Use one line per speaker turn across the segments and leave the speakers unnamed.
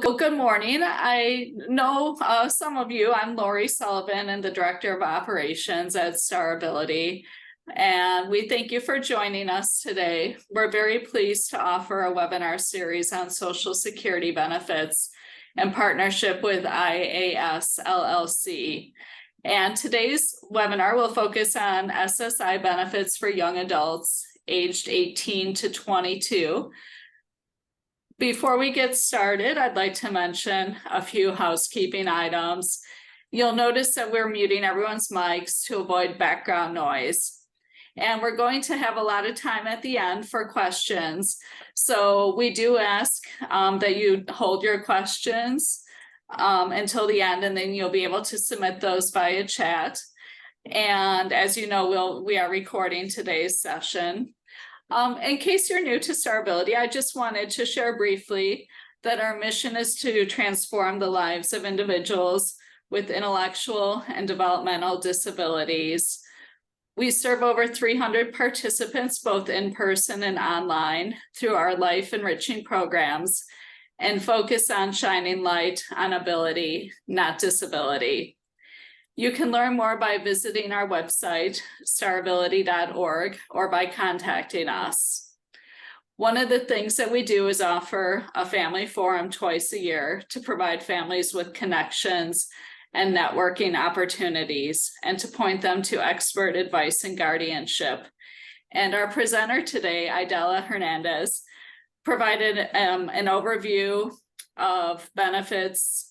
Good morning. I know some of you. I'm Lori Sullivan and the Director of Operations at STARability. And we thank you for joining us today. We're very pleased to offer a webinar series on Social Security benefits in partnership with IAS LLC. And today's webinar will focus on SSI benefits for young adults aged 18 to 22. Before we get started, I'd like to mention a few housekeeping items. You'll notice that we're muting everyone's mics to avoid background noise. And we're going to have a lot of time at the end for questions. So we do ask that you hold your questions until the end, and then you'll be able to submit those via chat. And as you know, we are recording today's session. In case you're new to STARability, I just wanted to share briefly that our mission is to transform the lives of individuals with intellectual and developmental disabilities. We serve over 300 participants, both in person and online, through our life enriching programs and focus on shining light on ability, not disability. You can learn more by visiting our website, starability.org, or by contacting us. One of the things that we do is offer a family forum twice a year to provide families with connections and networking opportunities and to point them to expert advice and guardianship. And our presenter today, Idella Hernandez, provided an overview of benefits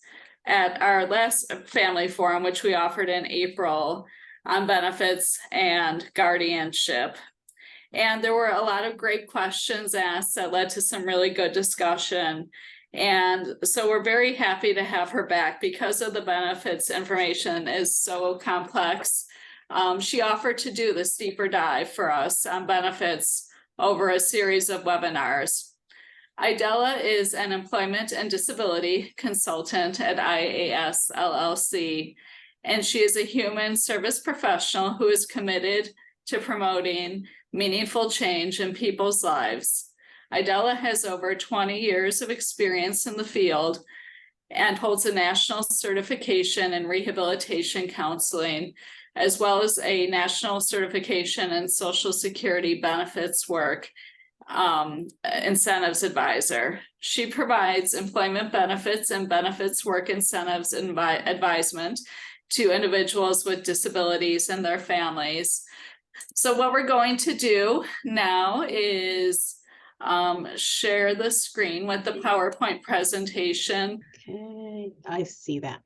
at our last family forum, which we offered in April, on benefits and guardianship. And there were a lot of great questions asked that led to some really good discussion. And so we're very happy to have her back because of the benefits information is so complex. She offered to do this deeper dive for us on benefits over a series of webinars. Idella is an employment and disability consultant at IAS LLC, and she is a human service professional who is committed to promoting meaningful change in people's lives. Idella has over 20 years of experience in the field and holds a national certification in rehabilitation counseling, as well as a national certification in Social Security benefits work. Incentives advisor. She provides employment benefits and benefits work incentives advisement to individuals with disabilities and their families. So what we're going to do now is share the screen with the PowerPoint presentation.
Okay, I see that.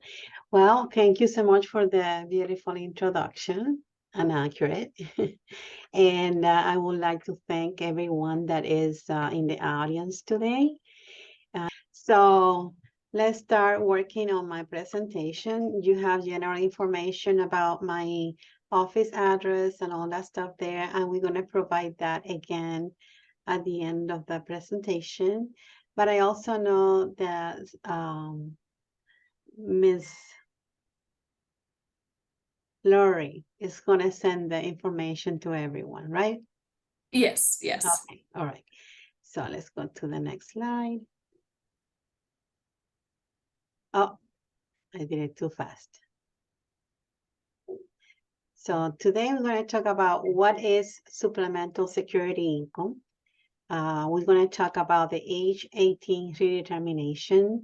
Well, thank you so much for the beautiful introduction and accurate. And I would like to thank everyone that is in the audience today. So let's start working on my presentation. You have general information about my office address and all that stuff there, and we're going to provide that again at the end of the presentation. But I also know that Ms. Lori is going to send the information to everyone, right?
Yes, yes.
Okay, all right. So let's go to the next slide. Oh, I did it too fast. So today we're going to talk about what is supplemental security income. We're going to talk about the age 18 redetermination,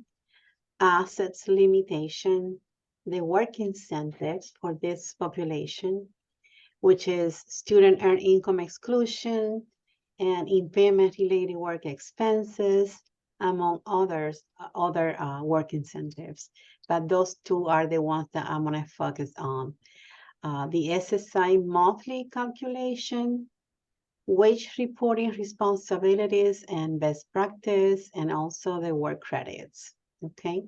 assets limitation, the work incentives for this population, which is student earned income exclusion and impairment-related work expenses, among other work incentives. But those two are the ones that I'm going to focus on. The SSI monthly calculation, wage reporting responsibilities and best practice, and also the work credits, okay?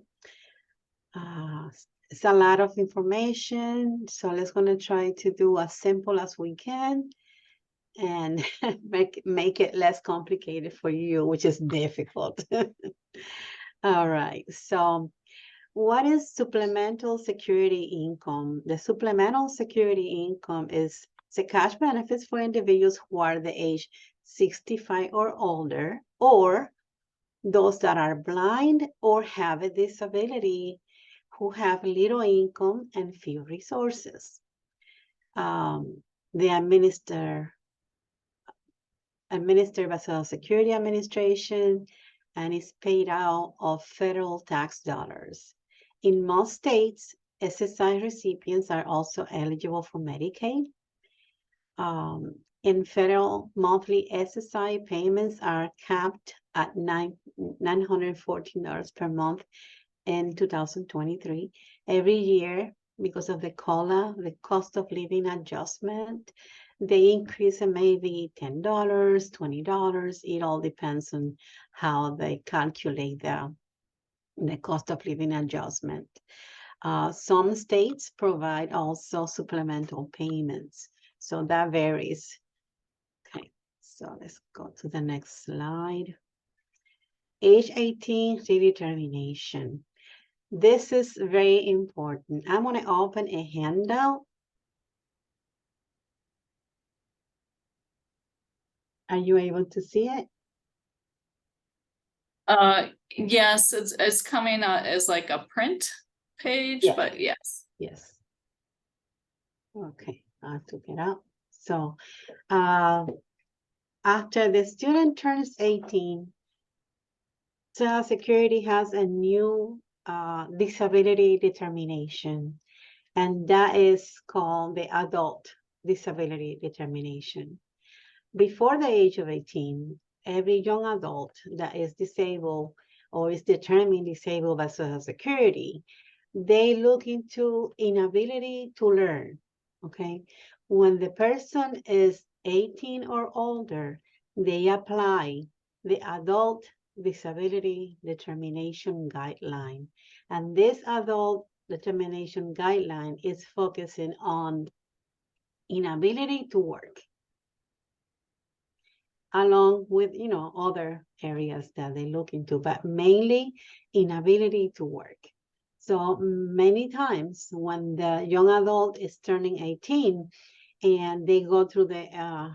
It's a lot of information, so let's gonna try to do as simple as we can and make it less complicated for you, which is difficult. All right, so what is supplemental security income? The supplemental security income is the cash benefits for individuals who are the age 65 or older, or those that are blind or have a disability who have little income and few resources. They administered by Social Security Administration and is paid out of federal tax dollars. In most states, SSI recipients are also eligible for Medicaid. In federal monthly SSI payments are capped at $914 per month in 2023. Every year, because of the COLA, the cost of living adjustment, the increase may be $10, $20. It all depends on how they calculate the cost of living adjustment. Some states provide also supplemental payments, so that varies. Okay, so let's go to the next slide. Age 18 redetermination. This is very important. I'm going to open a handout. Are you able to see it?
Yes, it's coming out as like a print page,
Yes.
but yes.
Yes. Okay, I took it out. So after the student turns 18, Social Security has a new disability determination, and that is called the adult disability determination. Before the age of 18, every young adult that is disabled or is determined disabled by Social Security, they look into inability to learn, okay? When the person is 18 or older, they apply the adult disability determination guideline. And this adult determination guideline is focusing on inability to work, along with, other areas that they look into, but mainly inability to work. So many times when the young adult is turning 18 and they go through the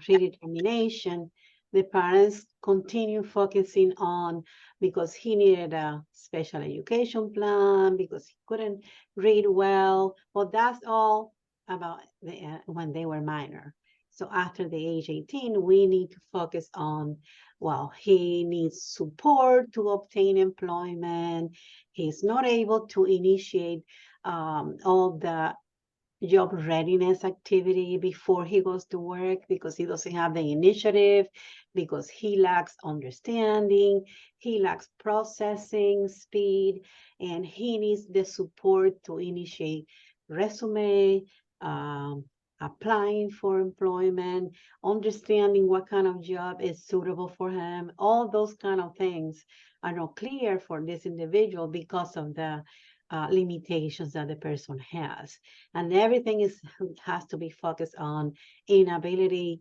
redetermination, the parents continue focusing on because he needed a special education plan, because he couldn't read well. Well, that's all about when they were minor. So after the age 18, we need to focus on, well, he needs support to obtain employment. He's not able to initiate all the job readiness activity before he goes to work because he doesn't have the initiative, because he lacks understanding, he lacks processing speed, and he needs the support to initiate resume, applying for employment, understanding what kind of job is suitable for him. All those kind of things are not clear for this individual because of the limitations that the person has. And everything has to be focused on inability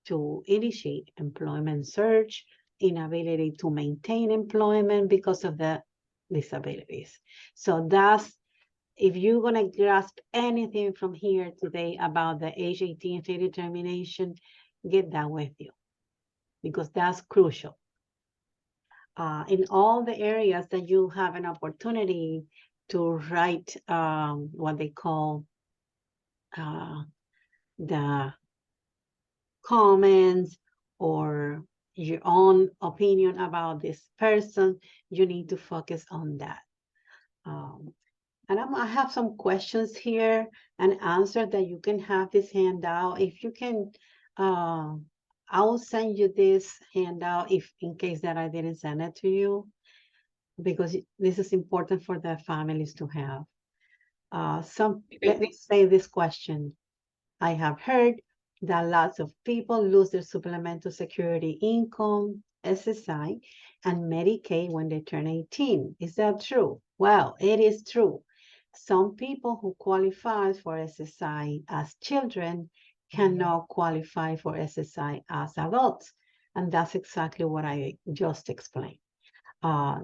to initiate employment search, inability to maintain employment because of the disabilities. So that's, if you're going to grasp anything from here today about the age 18 redetermination, get that with you, because that's crucial. In all the areas that you have an opportunity to write what they call the comments or your own opinion about this person, you need to focus on that. And I have some questions here and answer that you can have this handout. If you can, I will send you this handout if in case that I didn't send it to you, because this is important for the families to have. Let me say this question. I have heard that lots of people lose their supplemental security income, SSI, and Medicaid when they turn 18. Is that true? Well, it is true. Some people who qualify for SSI as children cannot qualify for SSI as adults. And that's exactly what I just explained.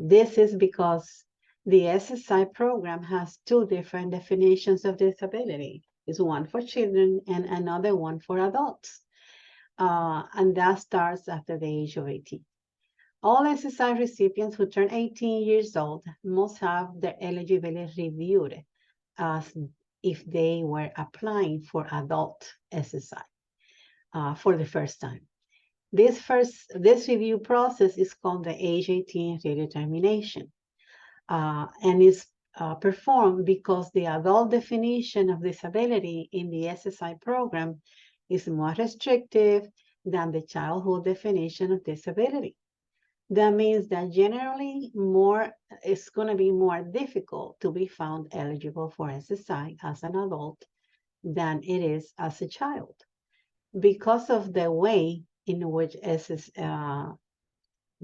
This is because the SSI program has two different definitions of disability. It's one for children and another one for adults. And that starts after the age of 18. All SSI recipients who turn 18 years old must have their eligibility reviewed as if they were applying for adult SSI for the first time. This review process is called the age 18 redetermination, and is performed because the adult definition of disability in the SSI program is more restrictive than the childhood definition of disability. That means that generally it's going to be more difficult to be found eligible for SSI as an adult than it is as a child, because of the way in which the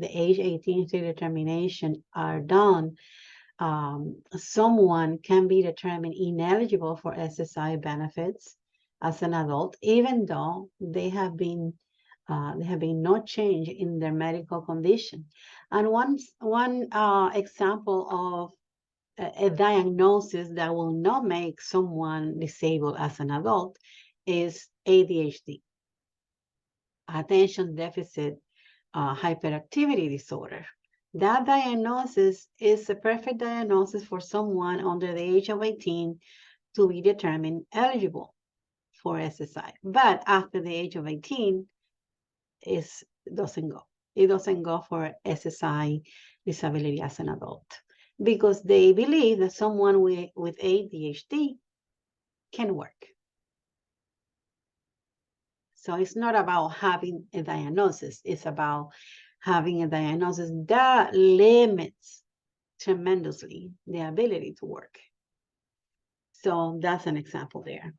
age 18 redetermination are done. Someone can be determined ineligible for SSI benefits as an adult, even though there have been no change in their medical condition. And one example of a diagnosis that will not make someone disabled as an adult is ADHD, attention deficit hyperactivity disorder. That diagnosis is a perfect diagnosis for someone under the age of 18 to be determined eligible for SSI. But after the age of 18, it doesn't go. It doesn't go for SSI disability as an adult, because they believe that someone with ADHD can work. So it's not about having a diagnosis. It's about having a diagnosis that limits tremendously the ability to work. So that's an example there.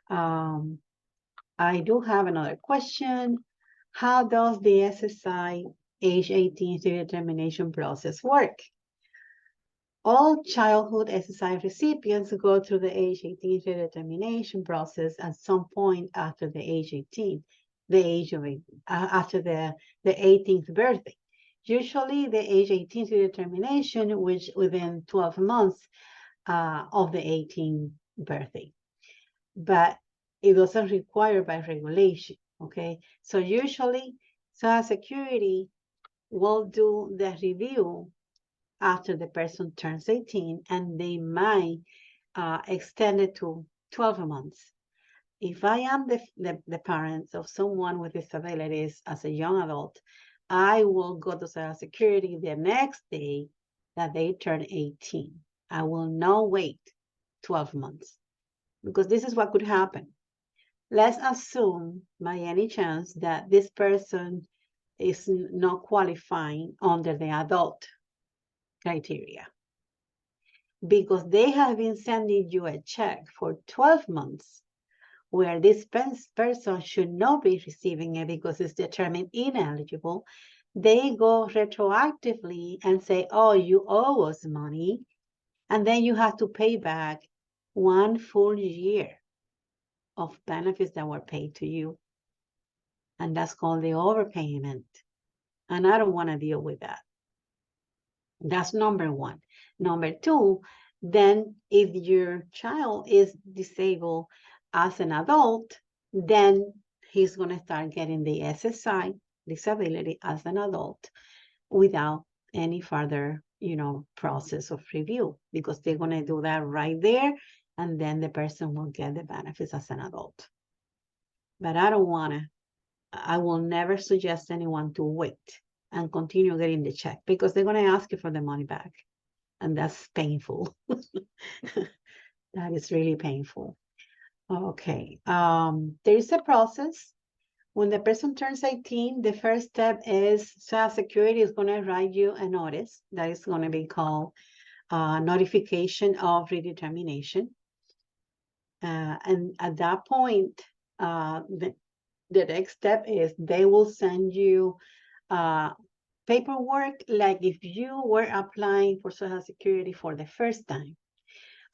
I do have another question. How does the SSI age 18 redetermination process work? All childhood SSI recipients go through the age 18 redetermination process at some point after the age 18, after the 18th birthday. Usually the age 18 redetermination, which within 12 months of the 18th birthday. But it doesn't require by regulation, okay? So usually Social Security will do the review after the person turns 18, and they might extend it to 12 months. If I am the parents of someone with disabilities as a young adult, I will go to Social Security the next day that they turn 18. I will not wait 12 months, because this is what could happen. Let's assume by any chance that this person is not qualifying under the adult criteria, because they have been sending you a check for 12 months where this person should not be receiving it because it's determined ineligible. They go retroactively and say, oh, you owe us money, and then you have to pay back 1 full year of benefits that were paid to you. And that's called the overpayment. And I don't want to deal with that. That's number one. Number two, then if your child is disabled as an adult, then he's going to start getting the SSI disability as an adult without any further, process of review, because they're going to do that right there, and then the person will get the benefits as an adult. But I will never suggest anyone to wait and continue getting the check, because they're going to ask you for the money back. And that's painful. That is really painful. Okay. There is a process. When the person turns 18, the first step is Social Security is going to write you a notice that is going to be called notification of redetermination. And at that point, the next step is they will send you paperwork like if you were applying for Social Security for the first time.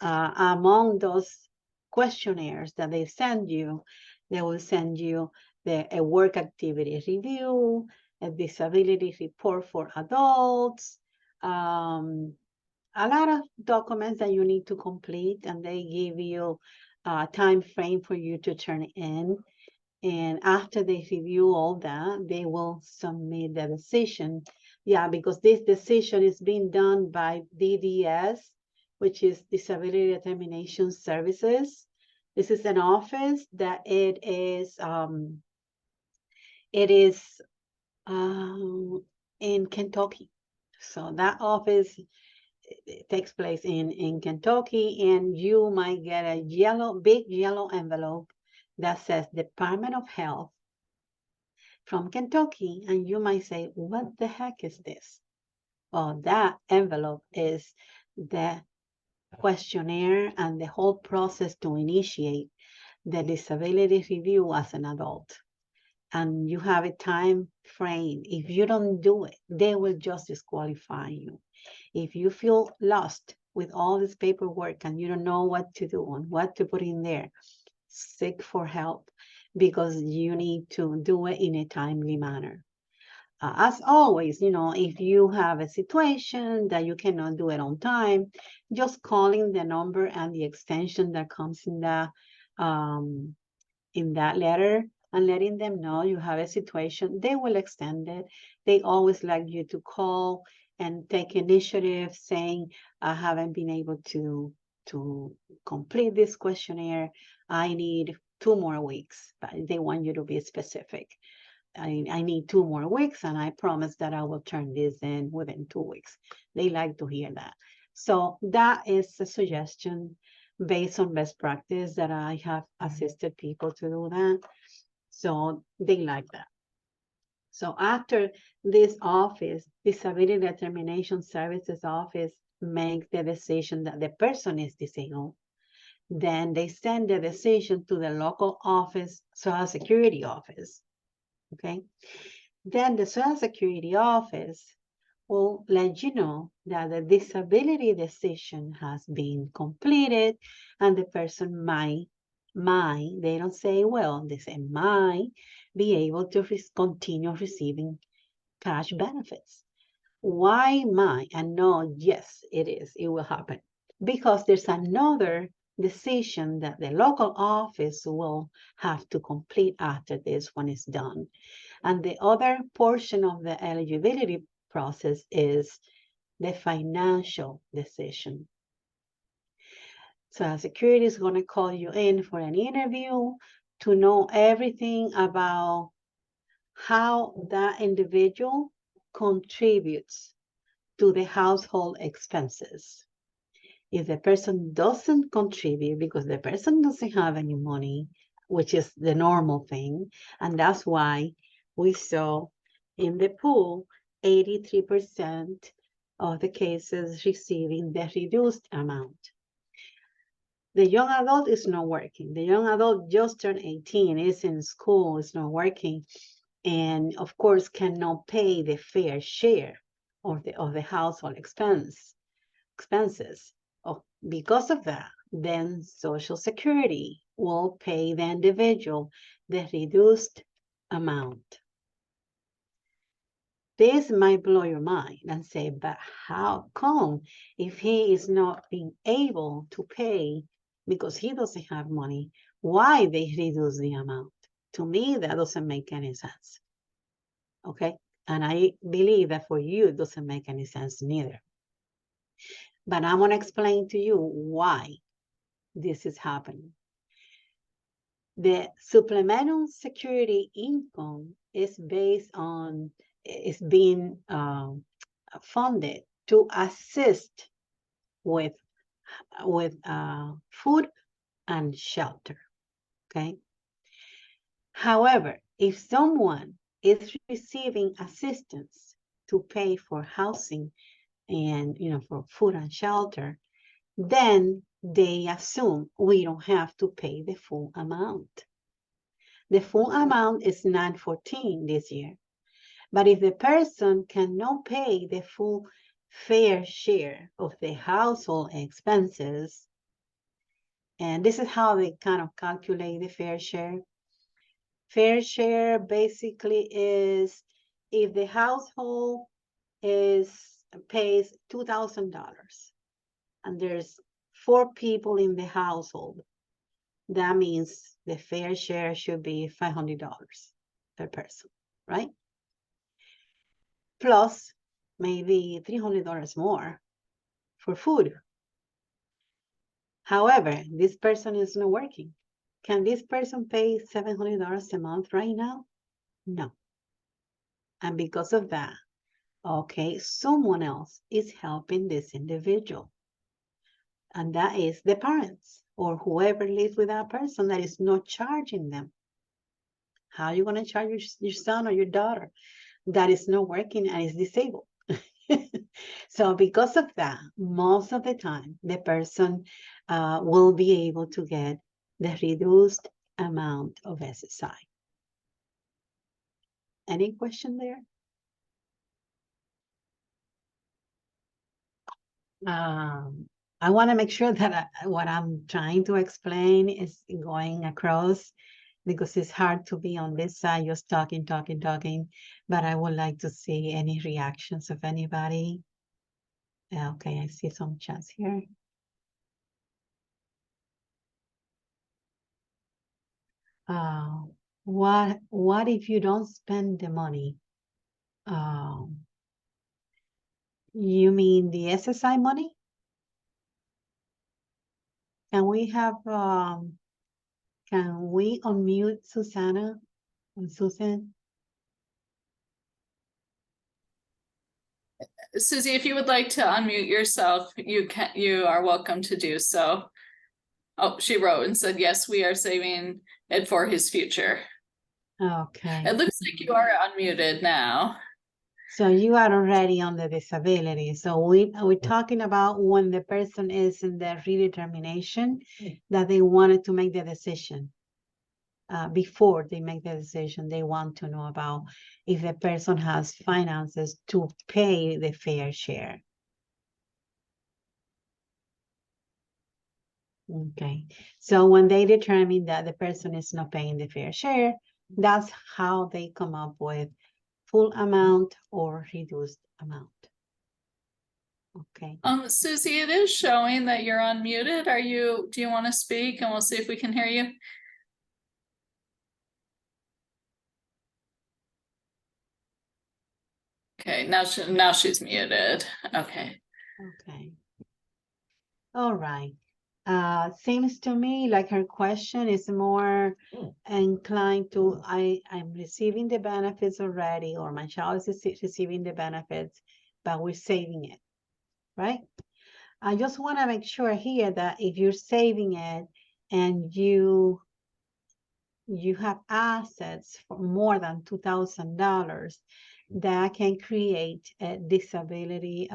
Among those questionnaires that they send you, they will send you a work activity review, a disability report for adults, a lot of documents that you need to complete, and they give you a time frame for you to turn in. And after they review all that, they will submit the decision Yeah, because this decision is being done by DDS, which is Disability Determination Services. This is an office that it is in Kentucky. So that office takes place in Kentucky, and you might get a big yellow envelope that says Department of Health from Kentucky, and you might say, what the heck is this? Well, that envelope is the questionnaire and the whole process to initiate the disability review as an adult. And you have a time frame. If you don't do it, they will just disqualify you. If you feel lost with all this paperwork and you don't know what to do and what to put in there, seek for help, because you need to do it in a timely manner. As always, if you have a situation that you cannot do it on time, just calling the number and the extension that comes in that letter and letting them know you have a situation, they will extend it. They always like you to call and take initiative, saying, I haven't been able to complete this questionnaire. I need 2 more weeks. But they want you to be specific. I need 2 more weeks, and I promise that I will turn this in within 2 weeks. They like to hear that. So that is a suggestion based on best practice that I have assisted people to do that. So they like that. So after this office, Disability Determination Services office, makes the decision that the person is disabled, then they send the decision to the local office, Social Security office. Okay. Then the Social Security office will let you know that the disability decision has been completed, and the person might, they don't say will, they say might be able to continue receiving cash benefits. Why might? And no, yes, it will happen. Because there's another decision that the local office will have to complete after this one is done. And the other portion of the eligibility process is the financial decision. So Security is going to call you in for an interview to know everything about how that individual contributes to the household expenses. If the person doesn't contribute because the person doesn't have any money, which is the normal thing, and that's why we saw in the pool 83% of the cases receiving the reduced amount. The young adult is not working. The young adult just turned 18, is in school, is not working, and of course cannot pay the fair share of the household expenses. Because of that, then Social Security will pay the individual the reduced amount. This might blow your mind and say, but how come if he is not being able to pay because he doesn't have money, why they reduce the amount? To me, that doesn't make any sense. Okay? And I believe that for you, it doesn't make any sense neither. But I'm going to explain to you why this is happening. The supplemental security income is being funded to assist with food and shelter. Okay. However, if someone is receiving assistance to pay for housing and for food and shelter, then they assume we don't have to pay the full amount. The full amount is $914 this year. But if the person cannot pay the full fair share of the household expenses, and this is how they kind of calculate the fair share. Fair share basically is if the household pays $2,000 and there's 4 people in the household, that means the fair share should be $500 per person, right? Plus maybe $300 more for food. However, this person is not working. Can this person pay $700 a month right now? No. And because of that, okay, someone else is helping this individual. And that is the parents or whoever lives with that person that is not charging them. How are you going to charge your son or your daughter that is not working and is disabled? So because of that, most of the time, the person will be able to get the reduced amount of SSI. Any question there? I want to make sure that what I'm trying to explain is going across, because it's hard to be on this side just talking, but I would like to see any reactions of anybody. Okay, I see some chats here. What if you don't spend the money? You mean the SSI money? Can we unmute Susanna and Susan?
Susie, if you would like to unmute yourself, you are welcome to do so. Oh, she wrote and said, yes, we are saving it for his future.
Okay.
It looks like you are unmuted now.
So you are already on the disability. So we're talking about when the person is in the redetermination that they wanted to make the decision. Before they make the decision, they want to know about if the person has finances to pay the fair share. Okay, so when they determine that the person is not paying the fair share, that's how they come up with full amount or reduced amount. Okay.
Susie, it is showing that you're unmuted. Do you want to speak and we'll see if we can hear you? Okay, now she's muted. Okay.
Okay. All right. Seems to me like her question is more inclined to I'm receiving the benefits already, or my child is receiving the benefits, but we're saving it, right? I just want to make sure here that if you're saving it and you have assets for more than $2,000, that can create a disability,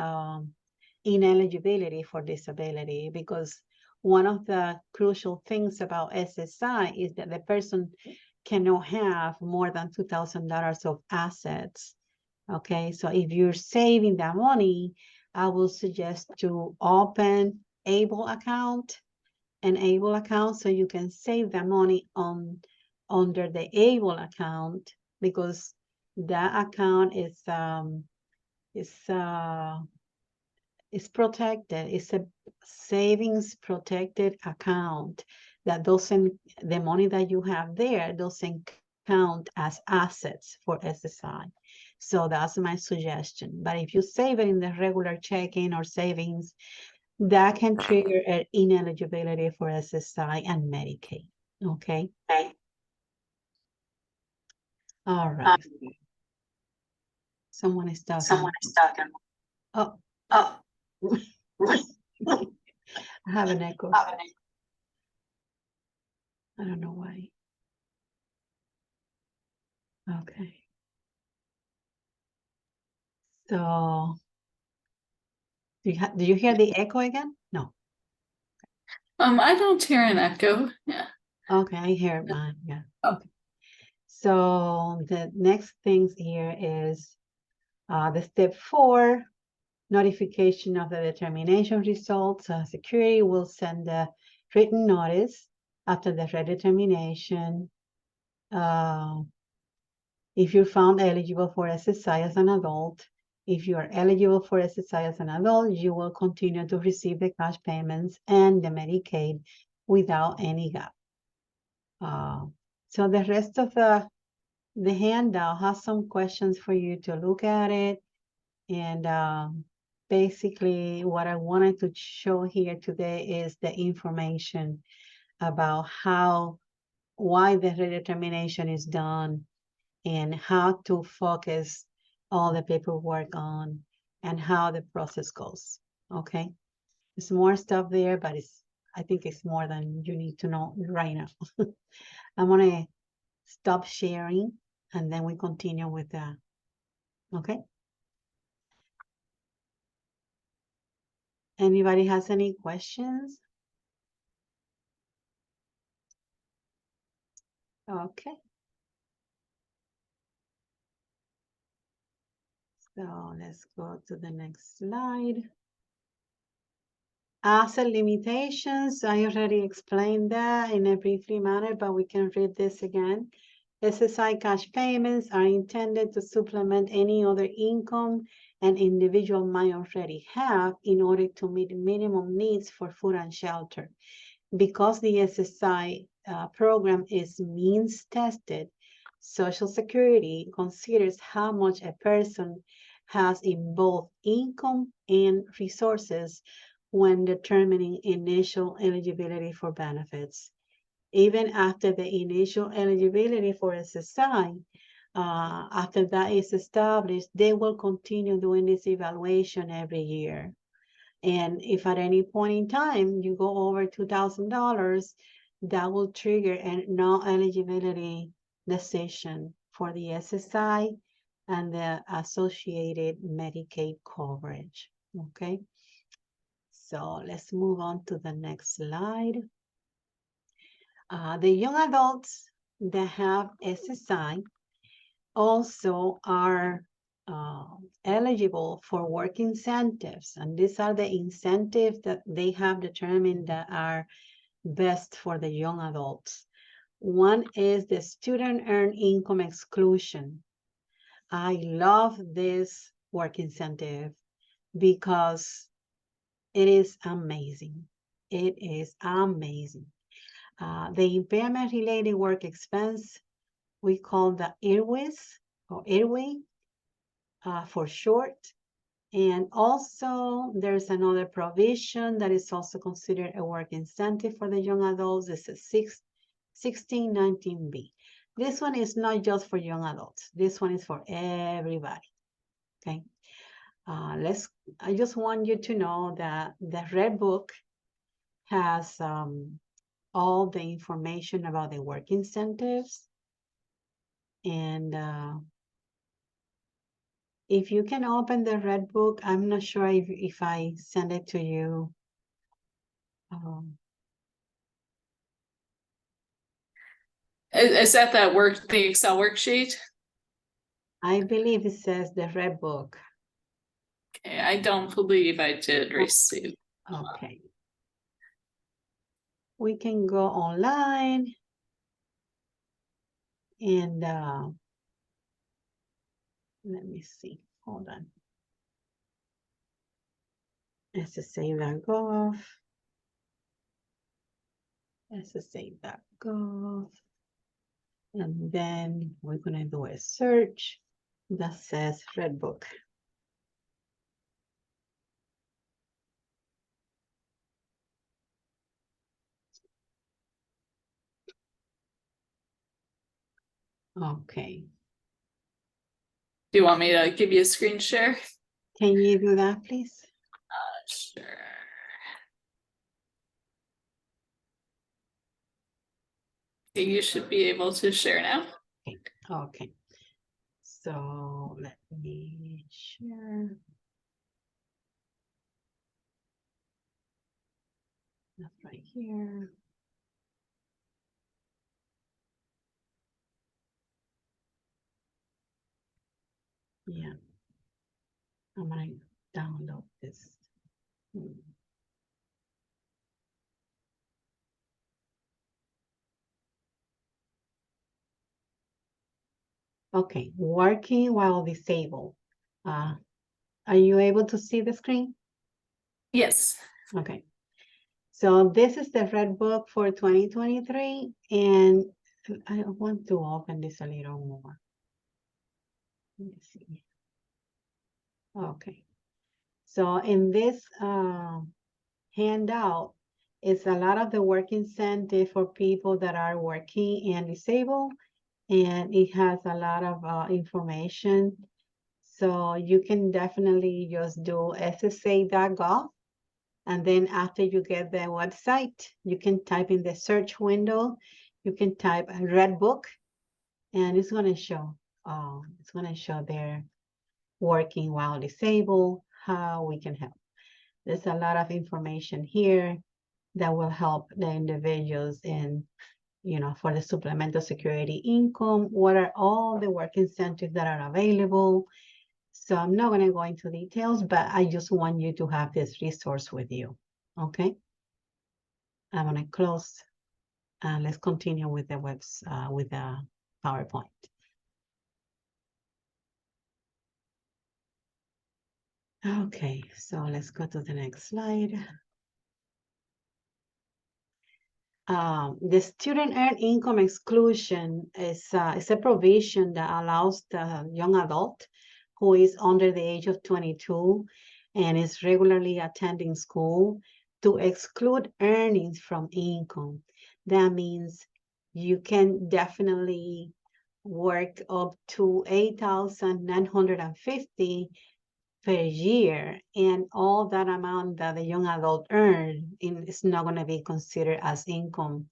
ineligibility for disability, because one of the crucial things about SSI is that the person cannot have more than $2,000 of assets. Okay, so if you're saving that money, I will suggest to open ABLE account, so you can save the money under the ABLE account, because that account is protected. It's a savings protected account that doesn't, the money that you have there doesn't count as assets for SSI. So that's my suggestion. But if you save it in the regular checking or savings, that can trigger an ineligibility for SSI and Medicaid. Okay. All right. Someone is talking. Oh. I have an echo. I don't know why. Okay. So, do you hear the echo again? No.
I don't hear an echo. Yeah.
Okay, I hear mine. Yeah.
Oh.
Okay. So the next things here is the step 4, notification of the determination results. Security will send a written notice after the redetermination. If you're found eligible for SSI as an adult, if you are eligible for SSI as an adult, you will continue to receive the cash payments and the Medicaid without any gap. So the rest of the handout has some questions for you to look at it And basically what I wanted to show here today is the information about why the redetermination is done and how to focus all the paperwork on and how the process goes. Okay, there's more stuff there, but I think it's more than you need to know right now. I'm gonna stop sharing and then we continue with that. Okay. Anybody has any questions? Okay. So let's go to the next slide. Asset limitations, I already explained that in a briefly manner, but we can read this again. SSI cash payments are intended to supplement any other income an individual might already have in order to meet minimum needs for food and shelter. Because the SSI program is means tested, Social Security considers how much a person has in both income and resources when determining initial eligibility for benefits. Even after the initial eligibility for SSI, after that is established, they will continue doing this evaluation every year. And if at any point in time you go over $2,000, that will trigger a non-eligibility decision for the SSI and the associated Medicaid coverage. Okay. So let's move on to the next slide. The young adults that have SSI also are eligible for work incentives, and these are the incentives that they have determined that are best for the young adults. One is the student earned income exclusion. I love this work incentive because it is amazing. It is amazing. The impairment related work expense, we call the IRWIS or IRWI for short. And also there's another provision that is also considered a work incentive for the young adults. It's a 1619B. This one is not just for young adults. This one is for everybody. Okay. I just want you to know that the Red Book has all the information about the work incentives. And if you can open the Red Book, I'm not sure if I send it to you.
Is that the Excel worksheet?
I believe it says the Red Book.
Okay, I don't believe I did receive.
Okay. We can go online and let me see. Hold on. SSA.gov. SSA.gov. And then we're going to do a search that says Red Book. Okay.
Do you want me to give you a screen share?
Can you do that, please?
Sure. You should be able to share now.
Okay. So let me share. That's right here. Yeah. I'm going to download this. Okay, working while disabled. Are you able to see the screen?
Yes.
Okay. So this is the Red Book for 2023, and I want to open this a little more. Let me see. Okay. So in this handout, it's a lot of the work incentive for people that are working and disabled, and it has a lot of information. So you can definitely just do ssa.gov. And then after you get the website, you can type in the search window, you can type a red book, and it's going to show their working while disabled, how we can help. There's a lot of information here that will help the individuals in, for the supplemental security income, what are all the work incentives that are available. So I'm not going to go into details, but I just want you to have this resource with you. Okay. I'm going to close and let's continue with the with the PowerPoint. Okay, so let's go to the next slide. The student earned income exclusion is a provision that allows the young adult who is under the age of 22 and is regularly attending school to exclude earnings from income. That means you can definitely work up to 8,950 per year, and all that amount that the young adult earn is not going to be considered as income.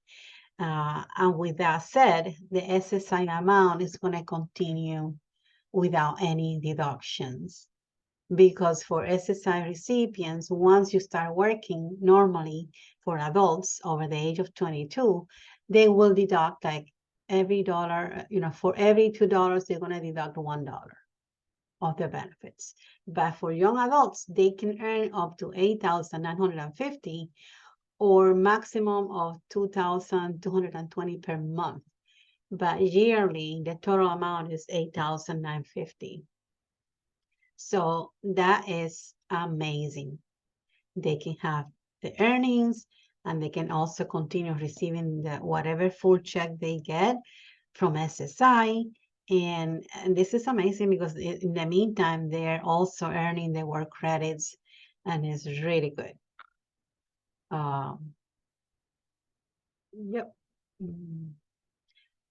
And with that said, the SSI amount is going to continue without any deductions. Because for SSI recipients, once you start working normally for adults over the age of 22, they will deduct like every dollar, for every $2, they're going to deduct $1 of the benefits. But for young adults, they can earn up to 8,950 or maximum of 2,220 per month. But yearly, the total amount is 8,950. So that is amazing. They can have the earnings and they can also continue receiving the whatever full check they get from SSI. And this is amazing because in the meantime, they're also earning the work credits, and it's really good. Yep.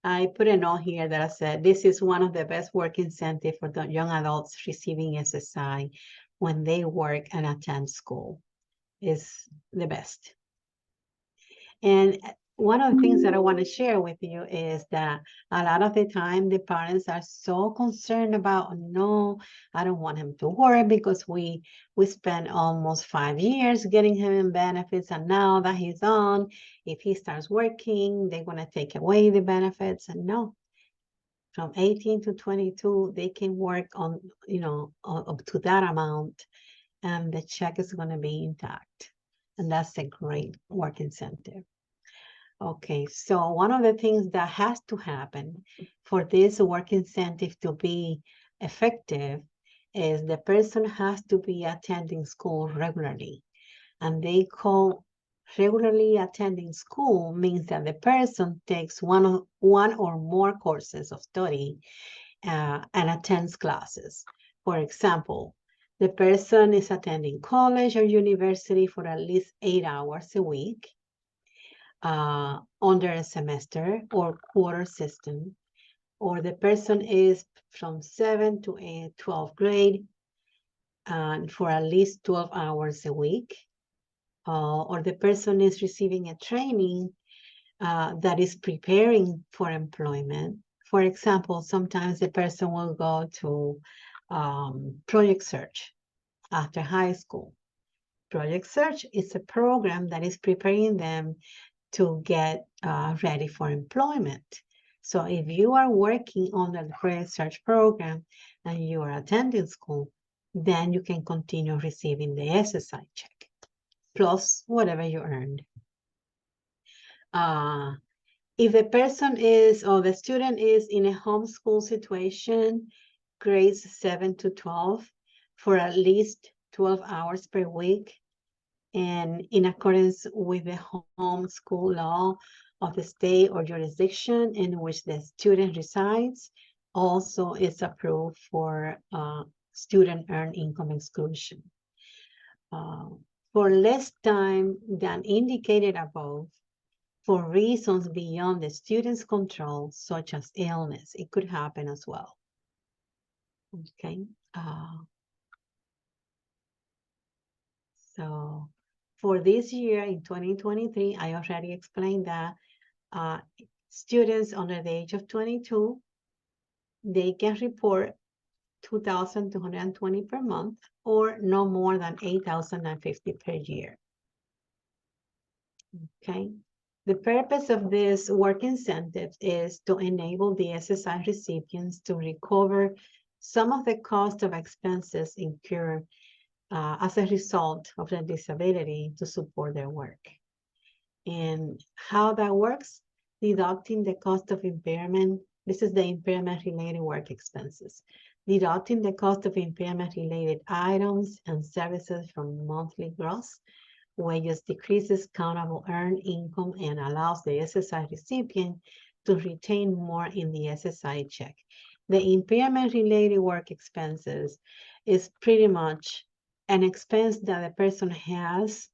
I put a note here that I said, this is one of the best work incentive for the young adults receiving SSI when they work and attend school. Is the best. And one of the things that I want to share with you is that a lot of the time the parents are so concerned about, no, I don't want him to work because we spent almost 5 years getting him in benefits, and now that he's on, if he starts working, they're going to take away the benefits. And no, from 18 to 22, they can work on, up to that amount, and the check is going to be intact. And that's a great work incentive. Okay, so one of the things that has to happen for this work incentive to be effective is the person has to be attending school regularly. And they call regularly attending school means that the person takes one or more courses of study and attends classes. For example, the person is attending college or university for at least 8 hours a week under a semester or quarter system, or the person is from 7th to 12th grade for at least 12 hours a week, or the person is receiving a training that is preparing for employment. For example, sometimes the person will go to Project Search after high school. Project Search is a program that is preparing them to get ready for employment. So if you are working on the Project Search program and you are attending school, then you can continue receiving the SSI check, plus whatever you earned. If the person is, or the student is in a homeschool situation, grades 7 to 12, for at least 12 hours per week, and in accordance with the homeschool law of the state or jurisdiction in which the student resides, also is approved for student earned income exclusion. For less time than indicated above, for reasons beyond the student's control, such as illness, it could happen as well. Okay. So for this year in 2023, I already explained that students under the age of 22, they can report 2,220 per month or no more than 8,050 per year. Okay. The purpose of this work incentive is to enable the SSI recipients to recover some of the cost of expenses incurred as a result of their disability to support their work. And how that works, deducting the cost of impairment. This is the impairment-related work expenses. Deducting the cost of impairment-related items and services from monthly gross wages decreases countable earned income and allows the SSI recipient to retain more in the SSI check. The impairment-related work expenses is pretty much an expense that the person has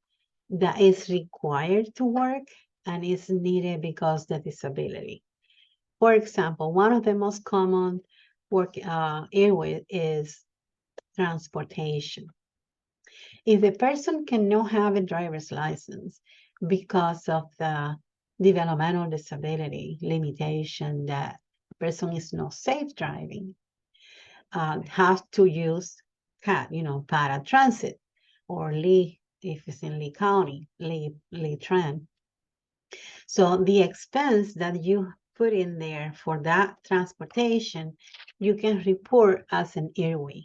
that is required to work and is needed because of the disability. For example, one of the most common work airway is transportation. If the person cannot have a driver's license because of the developmental disability limitation that the person is not safe driving, have to use CAT, paratransit or Lee, if it's in Lee County, Lee Tran. So the expense that you put in there for that transportation, you can report as an airway.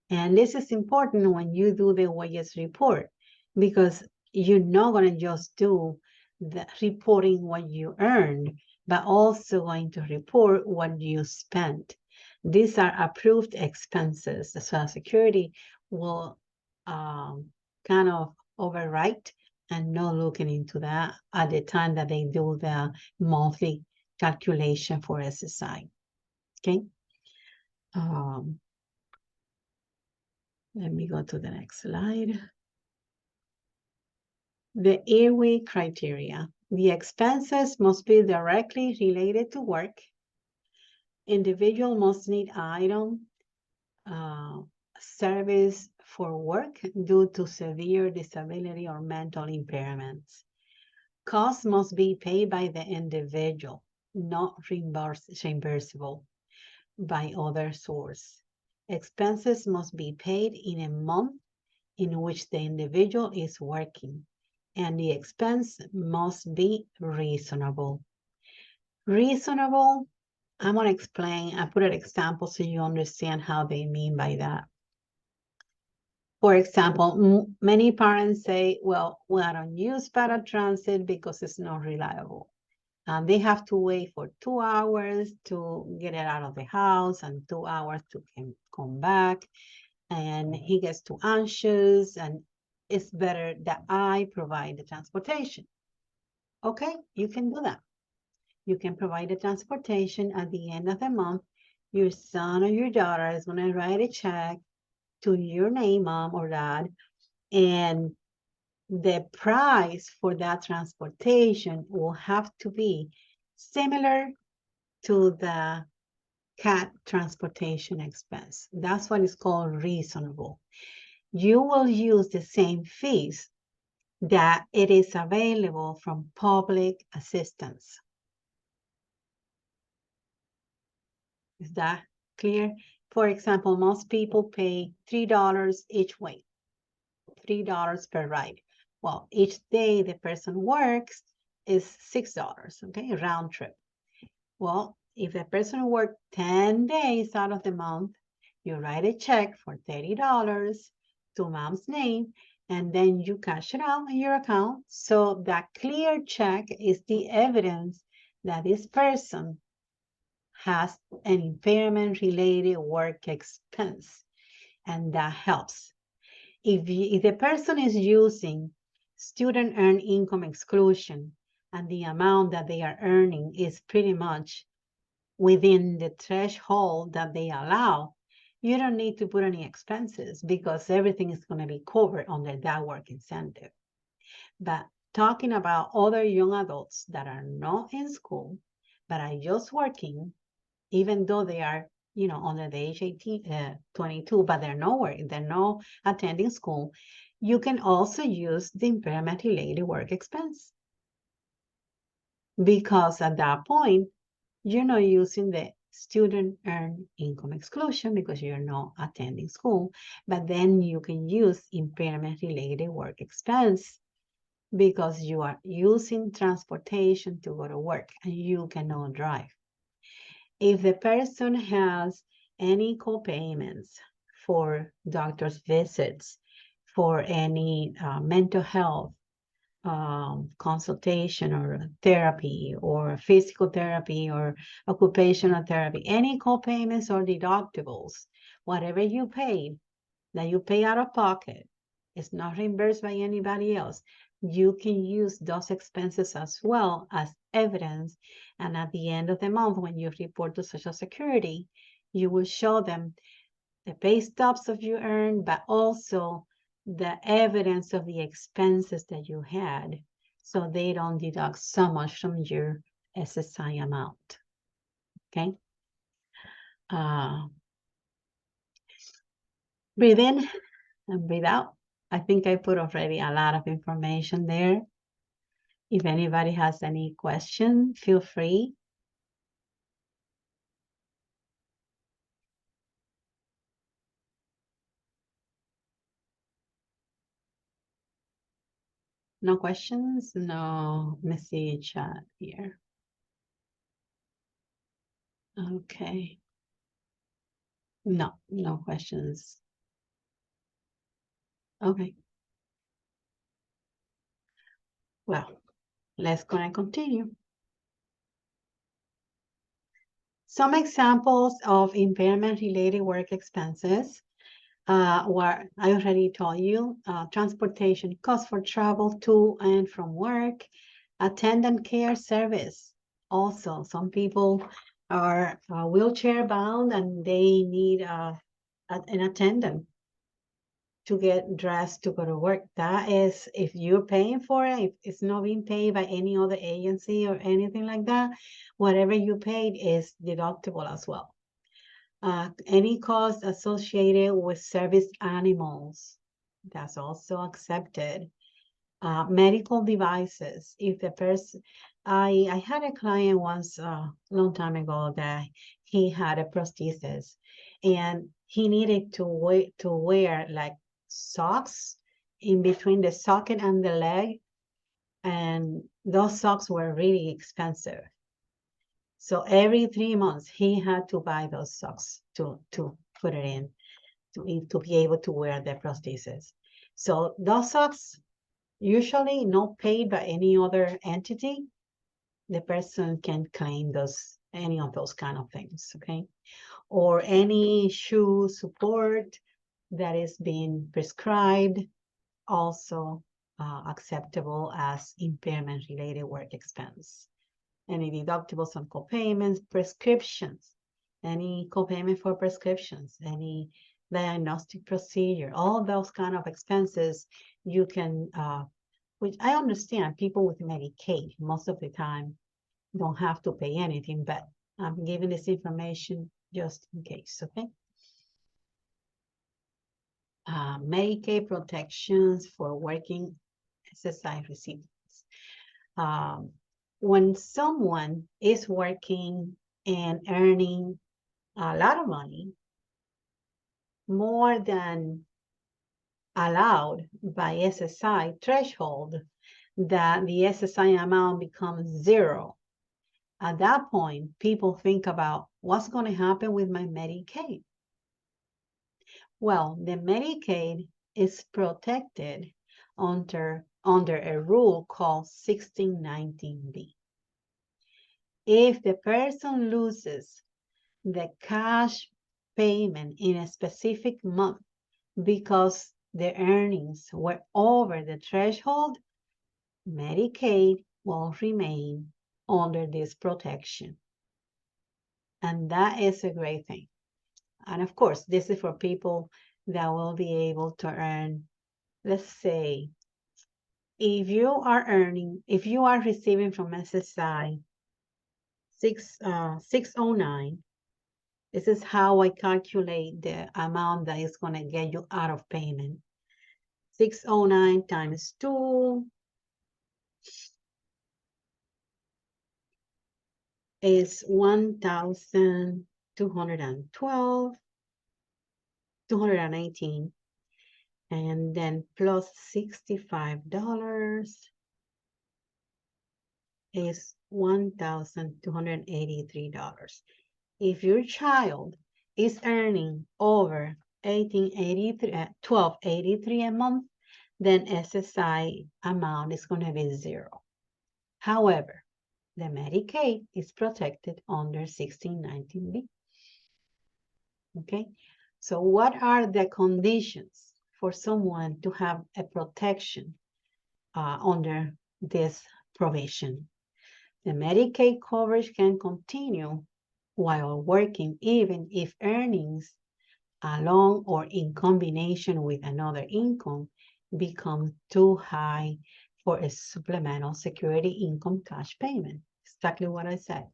And this is important when you do the wages report, because you're not going to just do the reporting what you earned, but also going to report what you spent. These are approved expenses. The Social Security will kind of overwrite and not looking into that at the time that they do the monthly calculation for SSI. Okay. Let me go to the next slide. The airway criteria. The expenses must be directly related to work. Individual must need item, service for work due to severe disability or mental impairments. Costs must be paid by the individual, not reimbursable by other source. Expenses must be paid in a month in which the individual is working, and the expense must be reasonable. Reasonable, I'm going to explain, I put an example so you understand how they mean by that. For example, many parents say, well, I don't use paratransit because it's not reliable. They have to wait for 2 hours to get it out of the house and 2 hours to come back. And he gets too anxious, and it's better that I provide the transportation. Okay, you can do that. You can provide the transportation. At the end of the month, your son or your daughter is going to write a check to your name, mom or dad, and the price for that transportation will have to be similar to the CAT transportation expense. That's what is called reasonable. You will use the same fees that it is available from public assistance. Is that clear? For example, most people pay $3 each way, $3 per ride. Well, each day the person works is $6, okay, round trip. Well, if the person worked 10 days out of the month, you write a check for $30 to mom's name, and then you cash it out in your account. So that clear check is the evidence that this person has an impairment-related work expense, and that helps. If the person is using student earned income exclusion and the amount that they are earning is pretty much within the threshold that they allow, you don't need to put any expenses because everything is going to be covered under that work incentive. But talking about other young adults that are not in school, but are just working, even though they are, under the age 22, but they're not attending school, you can also use the impairment-related work expense. Because at that point, you're not using the student earned income exclusion because you're not attending school, but then you can use impairment-related work expense because you are using transportation to go to work and you cannot drive. If the person has any co-payments for doctor's visits, for any mental health consultation or therapy or physical therapy or occupational therapy, any co-payments or deductibles, whatever you paid, that you pay out of pocket, it's not reimbursed by anybody else, you can use those expenses as well as evidence. And at the end of the month, when you report to Social Security, you will show them the pay stubs of you earned, but also the evidence of the expenses that you had, so they don't deduct so much from your SSI amount. Okay. Breathe in and breathe out. I think I put already a lot of information there. If anybody has any question, feel free. No questions? No, let me see chat here. Okay. No questions. Okay. Well, let's go and continue. Some examples of impairment-related work expenses were, I already told you, transportation costs for travel to and from work, attendant care service. Also, some people are wheelchair bound and they need an attendant to get dressed to go to work. That is, if you're paying for it, if it's not being paid by any other agency or anything like that, whatever you paid is deductible as well. Any cost associated with service animals, that's also accepted. Medical devices, if the person, I had a client once a long time ago that he had a prosthesis and he needed to wear like socks in between the socket and the leg, and those socks were really expensive. So every 3 months he had to buy those socks to put it in to be able to wear the prosthesis. So those socks usually not paid by any other entity. The person can claim any of those kind of things, okay? Or any shoe support that is being prescribed, also acceptable as impairment-related work expense. Any deductibles on co-payments, prescriptions, any co-payment for prescriptions, any diagnostic procedure, all those kind of expenses you can, which I understand people with Medicaid most of the time don't have to pay anything, but I'm giving this information just in case, okay? Medicaid protections for working SSI recipients. When someone is working and earning a lot of money, more than allowed by SSI threshold, that the SSI amount becomes zero. At that point, people think about what's going to happen with my Medicaid. Well, the Medicaid is protected under a rule called 1619B. If the person loses the cash payment in a specific month because the earnings were over the threshold, Medicaid will remain under this protection. And that is a great thing. And of course, this is for people that will be able to earn, let's say, if you are receiving from SSI 609, this is how I calculate the amount that is going to get you out of payment. 609 times 2 is 1,212, 218, and then plus $65 is $1,283. If your child is earning over 1283 a month, then SSI amount is going to be 0. However, the Medicaid is protected under 1619B. Okay, so what are the conditions for someone to have a protection under this provision? The Medicaid coverage can continue while working, even if earnings alone or in combination with another income become too high for a supplemental security income cash payment. Exactly what I said.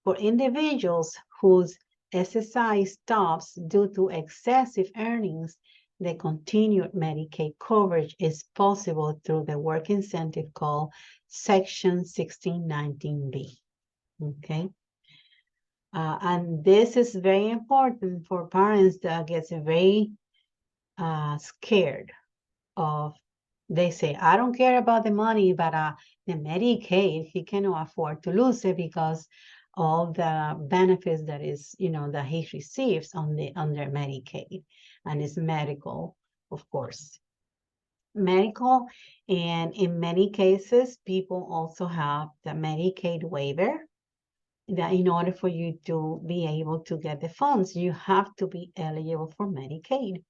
For individuals whose SSI stops due to excessive earnings, the continued Medicaid coverage is possible through the work incentive called Section 1619B. Okay. And this is very important for parents that get very scared of, they say, I don't care about the money, but the Medicaid, he cannot afford to lose it because all the benefits that is, that he receives under Medicaid, and it's medical, of course. Medical, and in many cases, people also have the Medicaid waiver, that in order for you to be able to get the funds, you have to be eligible for Medicaid.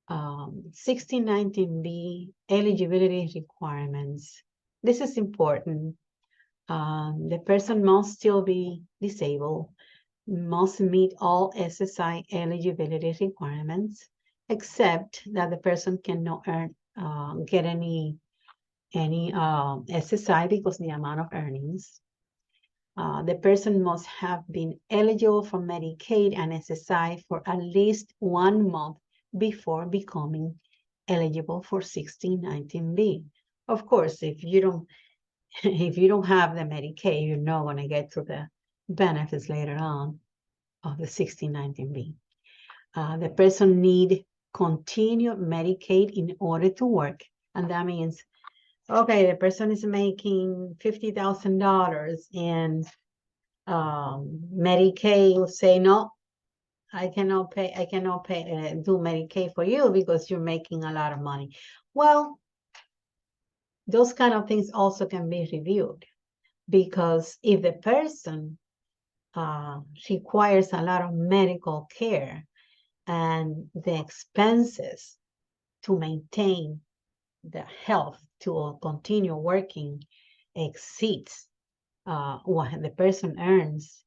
1619B eligibility requirements. This is important. The person must still be disabled, must meet all SSI eligibility requirements, except that the person cannot get any SSI because the amount of earnings. The person must have been eligible for Medicaid and SSI for at least 1 month before becoming eligible for 1619B. Of course, if you don't have the Medicaid, you're not going to get to the benefits later on of the 1619B. The person need continued Medicaid in order to work, and that means, okay, the person is making $50,000 and Medicaid will say, no, I cannot do Medicaid for you because you're making a lot of money. Well, those kind of things also can be reviewed, because if the person requires a lot of medical care and the expenses to maintain the health to continue working exceeds what the person earns,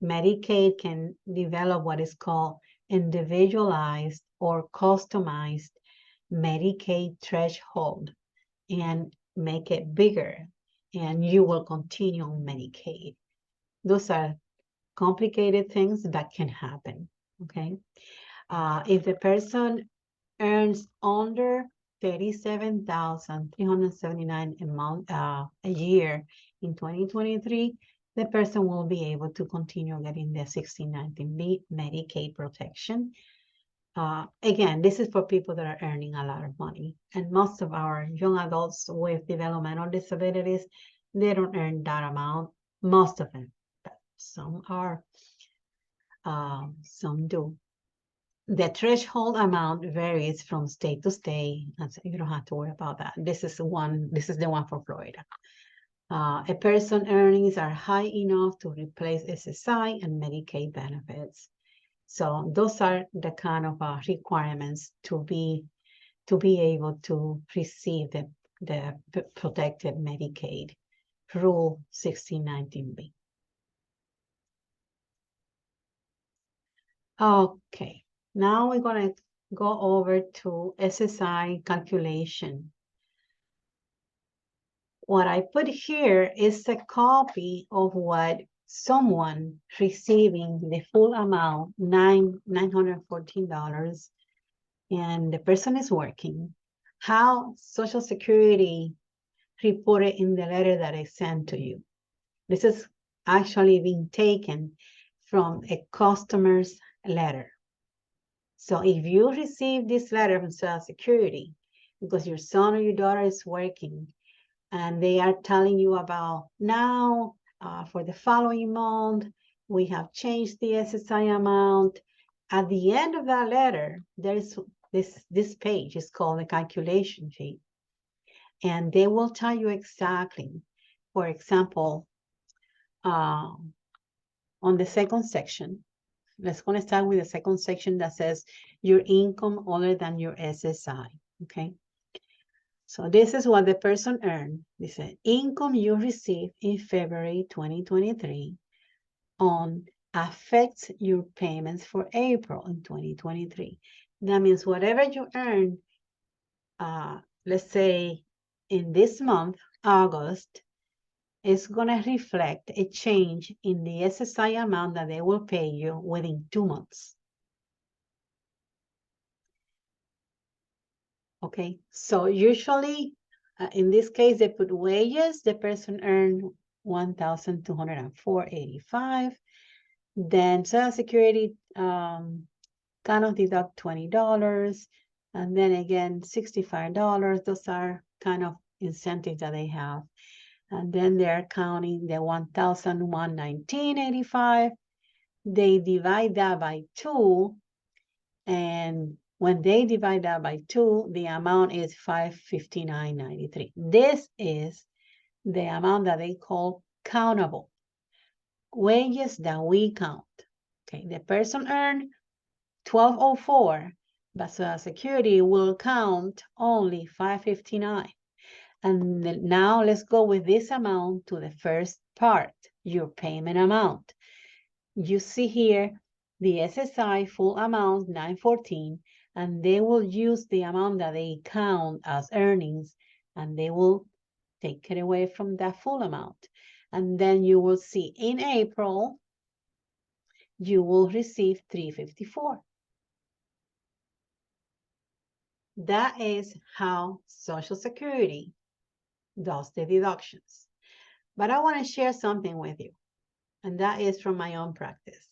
Medicaid can develop what is called individualized or customized Medicaid threshold and make it bigger, and you will continue on Medicaid. Those are complicated things that can happen, okay? If the person earns under $37,379 a year in 2023, the person will be able to continue getting the 1619B Medicaid protection. Again, this is for people that are earning a lot of money, and most of our young adults with developmental disabilities, they don't earn that amount, most of them, but some do. The threshold amount varies from state to state, and so you don't have to worry about that. This is the one for Florida. A person's earnings are high enough to replace SSI and Medicaid benefits. So those are the kind of requirements to be able to receive the protected Medicaid, Rule 1619B. Okay, now we're gonna go over to SSI calculation. What I put here is a copy of what someone receiving the full amount, $914, and the person is working, how Social Security reported in the letter that I sent to you. This is actually being taken from a customer's letter. So if you receive this letter from Social Security because your son or your daughter is working and they are telling you about now for the following month, we have changed the SSI amount. At the end of that letter, there is this page is called the calculation sheet. And they will tell you exactly, for example, on the second section, let's gonna start with the second section that says your income other than your SSI, okay? So this is what the person earned. They said income you received in February 2023 affects your payments for April in 2023. That means whatever you earn, let's say in this month, August, is gonna reflect a change in the SSI amount that they will pay you within 2 months. Okay, so usually in this case, they put wages, the person earned $1,204.85. Then Social Security kind of deduct $20, and then again $65. Those are kind of incentives that they have. And then they're counting the $1,119.85. They divide that by 2, and when they divide that by 2, the amount is $559.93. This is the amount that they call countable wages that we count. Okay, the person earned $1,204, but Social Security will count only $559. And now let's go with this amount to the first part, your payment amount. You see here the SSI full amount, $914, and they will use the amount that they count as earnings, and they will take it away from that full amount. And then you will see in April, you will receive $354. That is how Social Security does the deductions. But I want to share something with you, and that is from my own practice.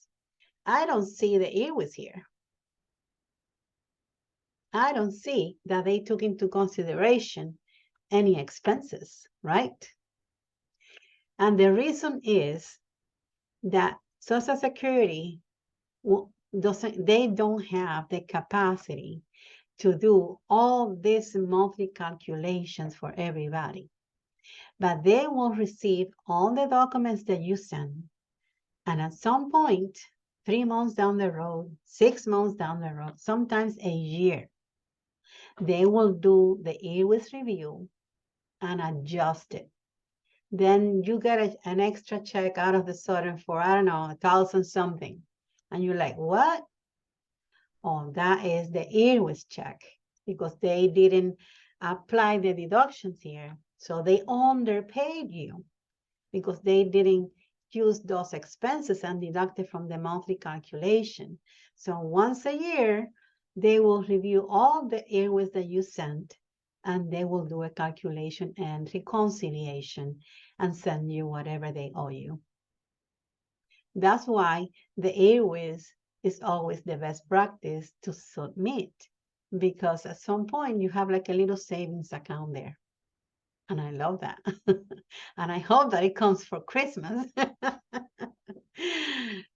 I don't see the IRWIS here. I don't see that they took into consideration any expenses, right? And the reason is that Social Security they don't have the capacity to do all these monthly calculations for everybody. But they will receive all the documents that you send. And at some point, 3 months down the road, 6 months down the road, sometimes a year, they will do the IRWIS review and adjust it. Then you get an extra check out of the sudden for, I don't know, 1,000 something. And you're like, what? Oh, that is the IRWIS check because they didn't apply the deductions here. So they underpaid you because they didn't use those expenses and deduct it from the monthly calculation. So once a year, they will review all the IRWIS that you sent, and they will do a calculation and reconciliation and send you whatever they owe you. That's why the IRWIS is always the best practice to submit, because at some point you have like a little savings account there. And I love that. And I hope that it comes for Christmas.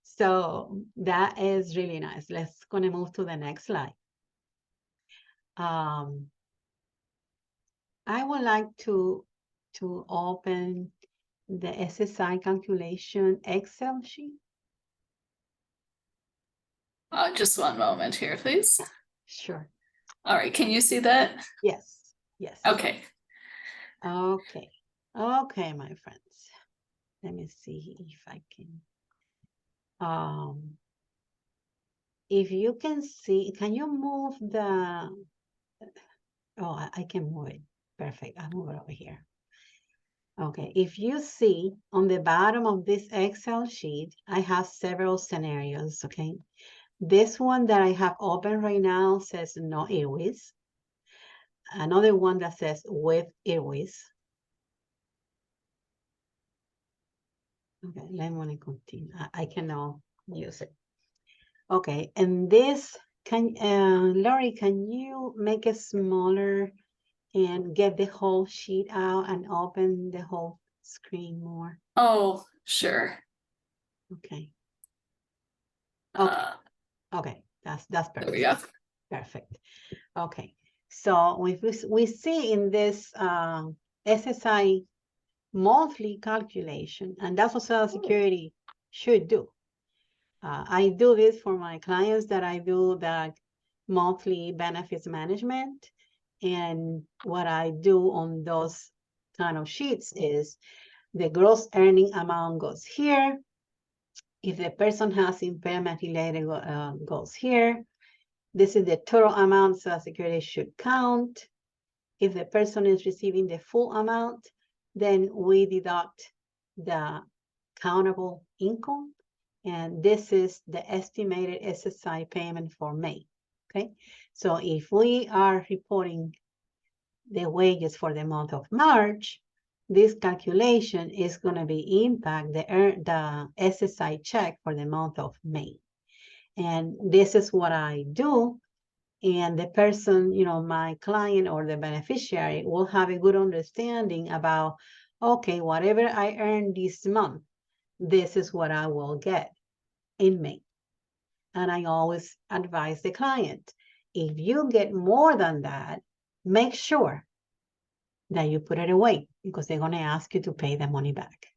So that is really nice. Let's gonna move to the next slide. I would like to open the SSI calculation Excel sheet.
Just one moment here, please.
Sure.
All right, can you see that?
Yes. Yes.
Okay.
Okay. Okay, my friends. Let me see if I can. if you can see, can you move the, oh, I can move it. Perfect. I'll move it over here. Okay, if you see on the bottom of this Excel sheet, I have several scenarios, okay? This one that I have open right now says no airways. Another one that says with airways. Okay, let me continue. I cannot use it. Okay, and this, Lori, can you make it smaller and get the whole sheet out and open the whole screen more?
Oh, sure.
Okay.
Uh,
Okay, that's
there
perfect.
we go.
Perfect. Okay, so we see in this SSI monthly calculation, and that's what Social Security should do. I do this for my clients that I do that monthly benefits management. And what I do on those kind of sheets is the gross earning amount goes here. If the person has impairment related goes here. This is the total amount Social Security should count. If the person is receiving the full amount, then we deduct the countable income. And this is the estimated SSI payment for May. Okay, so if we are reporting the wages for the month of March, this calculation is going to be impact the SSI check for the month of May. And this is what I do. And the person, you know, my client or the beneficiary will have a good understanding about, okay, whatever I earn this month, this is what I will get in May. And I always advise the client, if you get more than that, make sure that you put it away because they're going to ask you to pay the money back.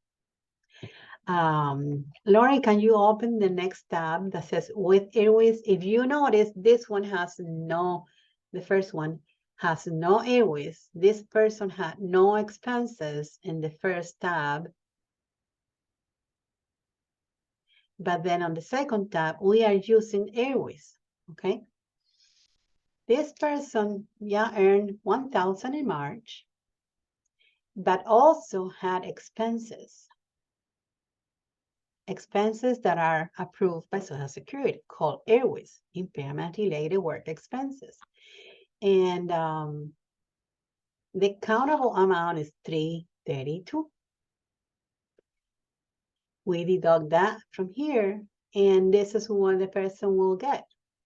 Lori, can you open the next tab that says with airways? If you notice, this one has no, the first one has no airways. This person had no expenses in the first tab. But then on the second tab, we are using airways, okay? This person, yeah, earned 1,000 in March, but also had expenses. Expenses that are approved by Social Security called airways, impairment-related work expenses. And the countable amount is $332. We deduct that from here, and this is what the person will get,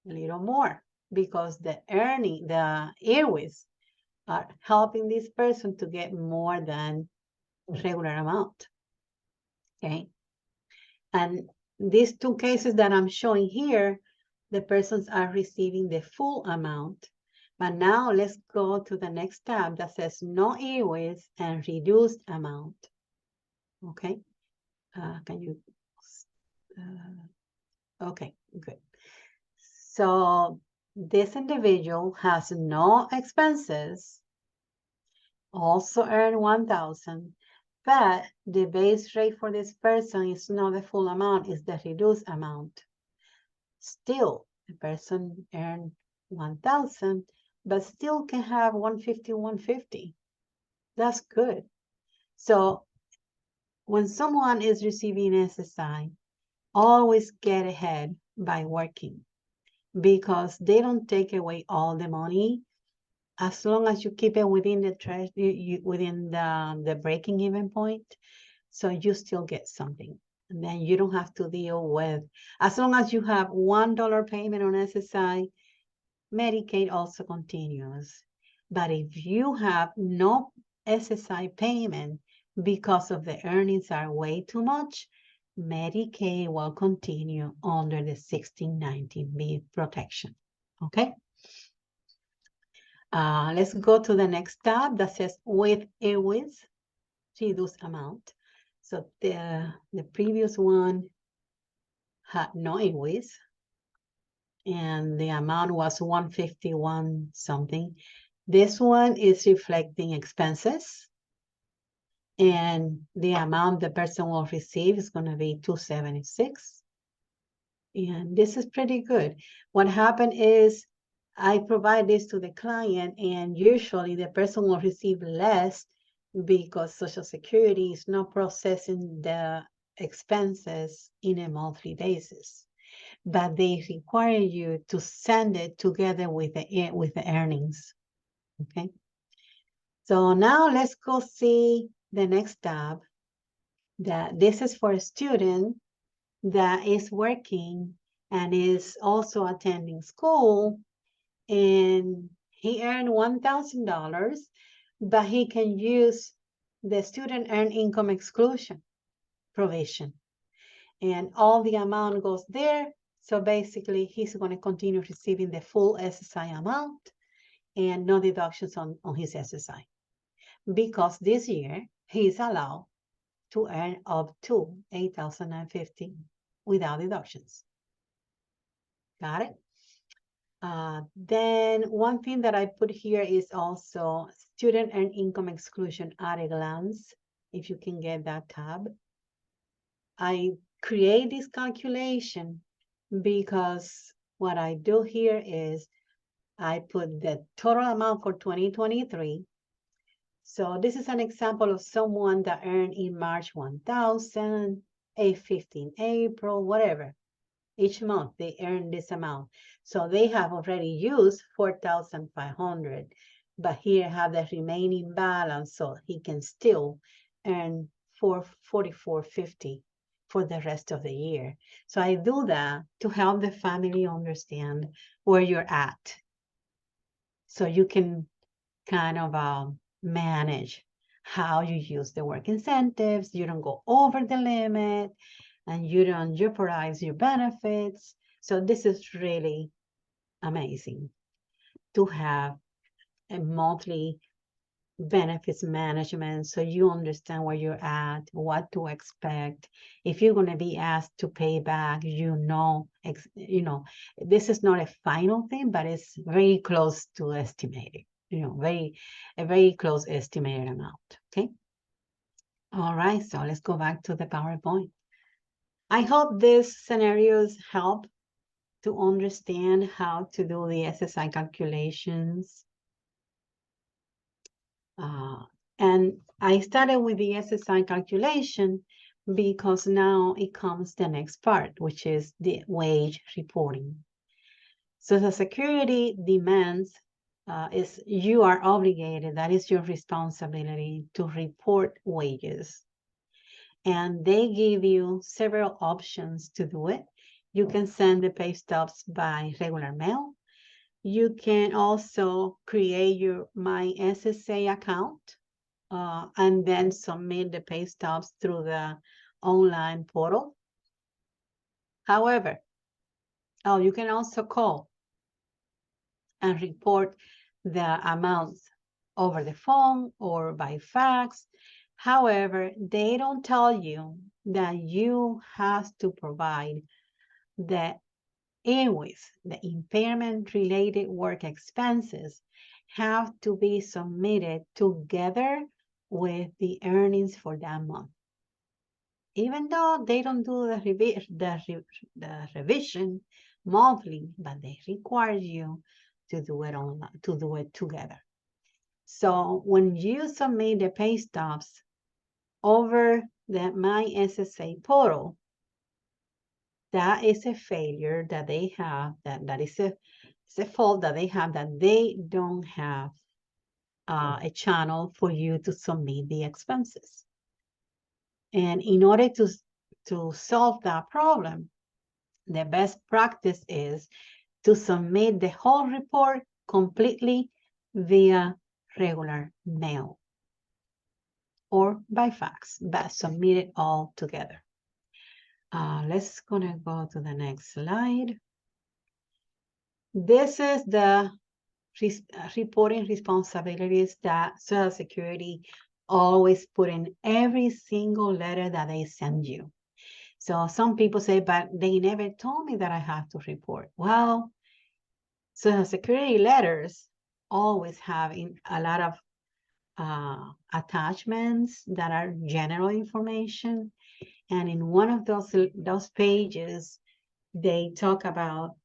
a little more, because the airways are helping this person to get more than regular amount, okay? And these two cases that I'm showing here, the persons are receiving the full amount. But now let's go to the next tab that says no airways and reduced amount. Okay, can you, okay, good. So this individual has no expenses, also earned 1,000, but the base rate for this person is not the full amount, it's the reduced amount. Still, the person earned 1,000, but still can have 150, 150. That's good. So when someone is receiving SSI, always get ahead by working because they don't take away all the money as long as you keep it within the within the breaking even point. So you still get something. And then you don't have to deal with, as long as you have $1 payment on SSI, Medicaid also continues. But if you have no SSI payment because of the earnings are way too much, Medicaid will continue under the 1619B protection, okay? Let's go to the next tab that says with airways, reduced amount. So the previous one had no airways, and the amount was 151 something. This one is reflecting expenses, and the amount the person will receive is going to be 276. And this is pretty good. What happened is I provide this to the client, and usually the person will receive less because Social Security is not processing the expenses in a monthly basis, but they require you to send it together with the earnings. Okay. So now let's go see the next tab. That this is for a student that is working and is also attending school, and he earned $1,000, but he can use the student earned income exclusion provision, and all the amount goes there. So basically, he's going to continue receiving the full SSI amount and no deductions on his SSI, because this year he's allowed to earn up to $8,050 without deductions. Got it? Then one thing that I put here is also student earned income exclusion at a glance, if you can get that tab. I create this calculation because what I do here is I put the total amount for 2023. So this is an example of someone that earned in March 1,000, A15 April, whatever. Each month they earn this amount. So they have already used 4,500, but here have the remaining balance, so he can still earn 444.50 for the rest of the year. So I do that to help the family understand where you're at, so you can kind of manage how you use the work incentives. You don't go over the limit, and you don't jeopardize your benefits. So this is really amazing to have a monthly benefits management, so you understand where you're at, what to expect. If you're going to be asked to pay back, this is not a final thing, but it's very close to estimated, a very close estimated amount. Okay. All right, so let's go back to the PowerPoint. I hope these scenarios help to understand how to do the SSI calculations. And I started with the SSI calculation because now it comes the next part, which is the wage reporting. Social Security demands is you are obligated, that is your responsibility, to report wages. And they give you several options to do it. You can send the pay stubs by regular mail. You can also create your My SSA account and then submit the pay stubs through the online portal. However, you can also call and report the amounts over the phone or by fax. However, they don't tell you that you have to provide the invoice, the impairment-related work expenses have to be submitted together with the earnings for that month. Even though they don't do the revision monthly, but they require you to do it together. So when you submit the pay stubs over the My SSA portal, that is a failure that they have, that is a fault that they have, that they don't have a channel for you to submit the expenses. And in order to solve that problem, the best practice is to submit the whole report completely via regular mail or by fax, but submit it all together. Let's gonna go to the next slide. This is the reporting responsibilities that Social Security always put in every single letter that they send you. So some people say, but they never told me that I have to report. Well, Social Security letters always have a lot of attachments that are general information. And in one of those pages, they talk about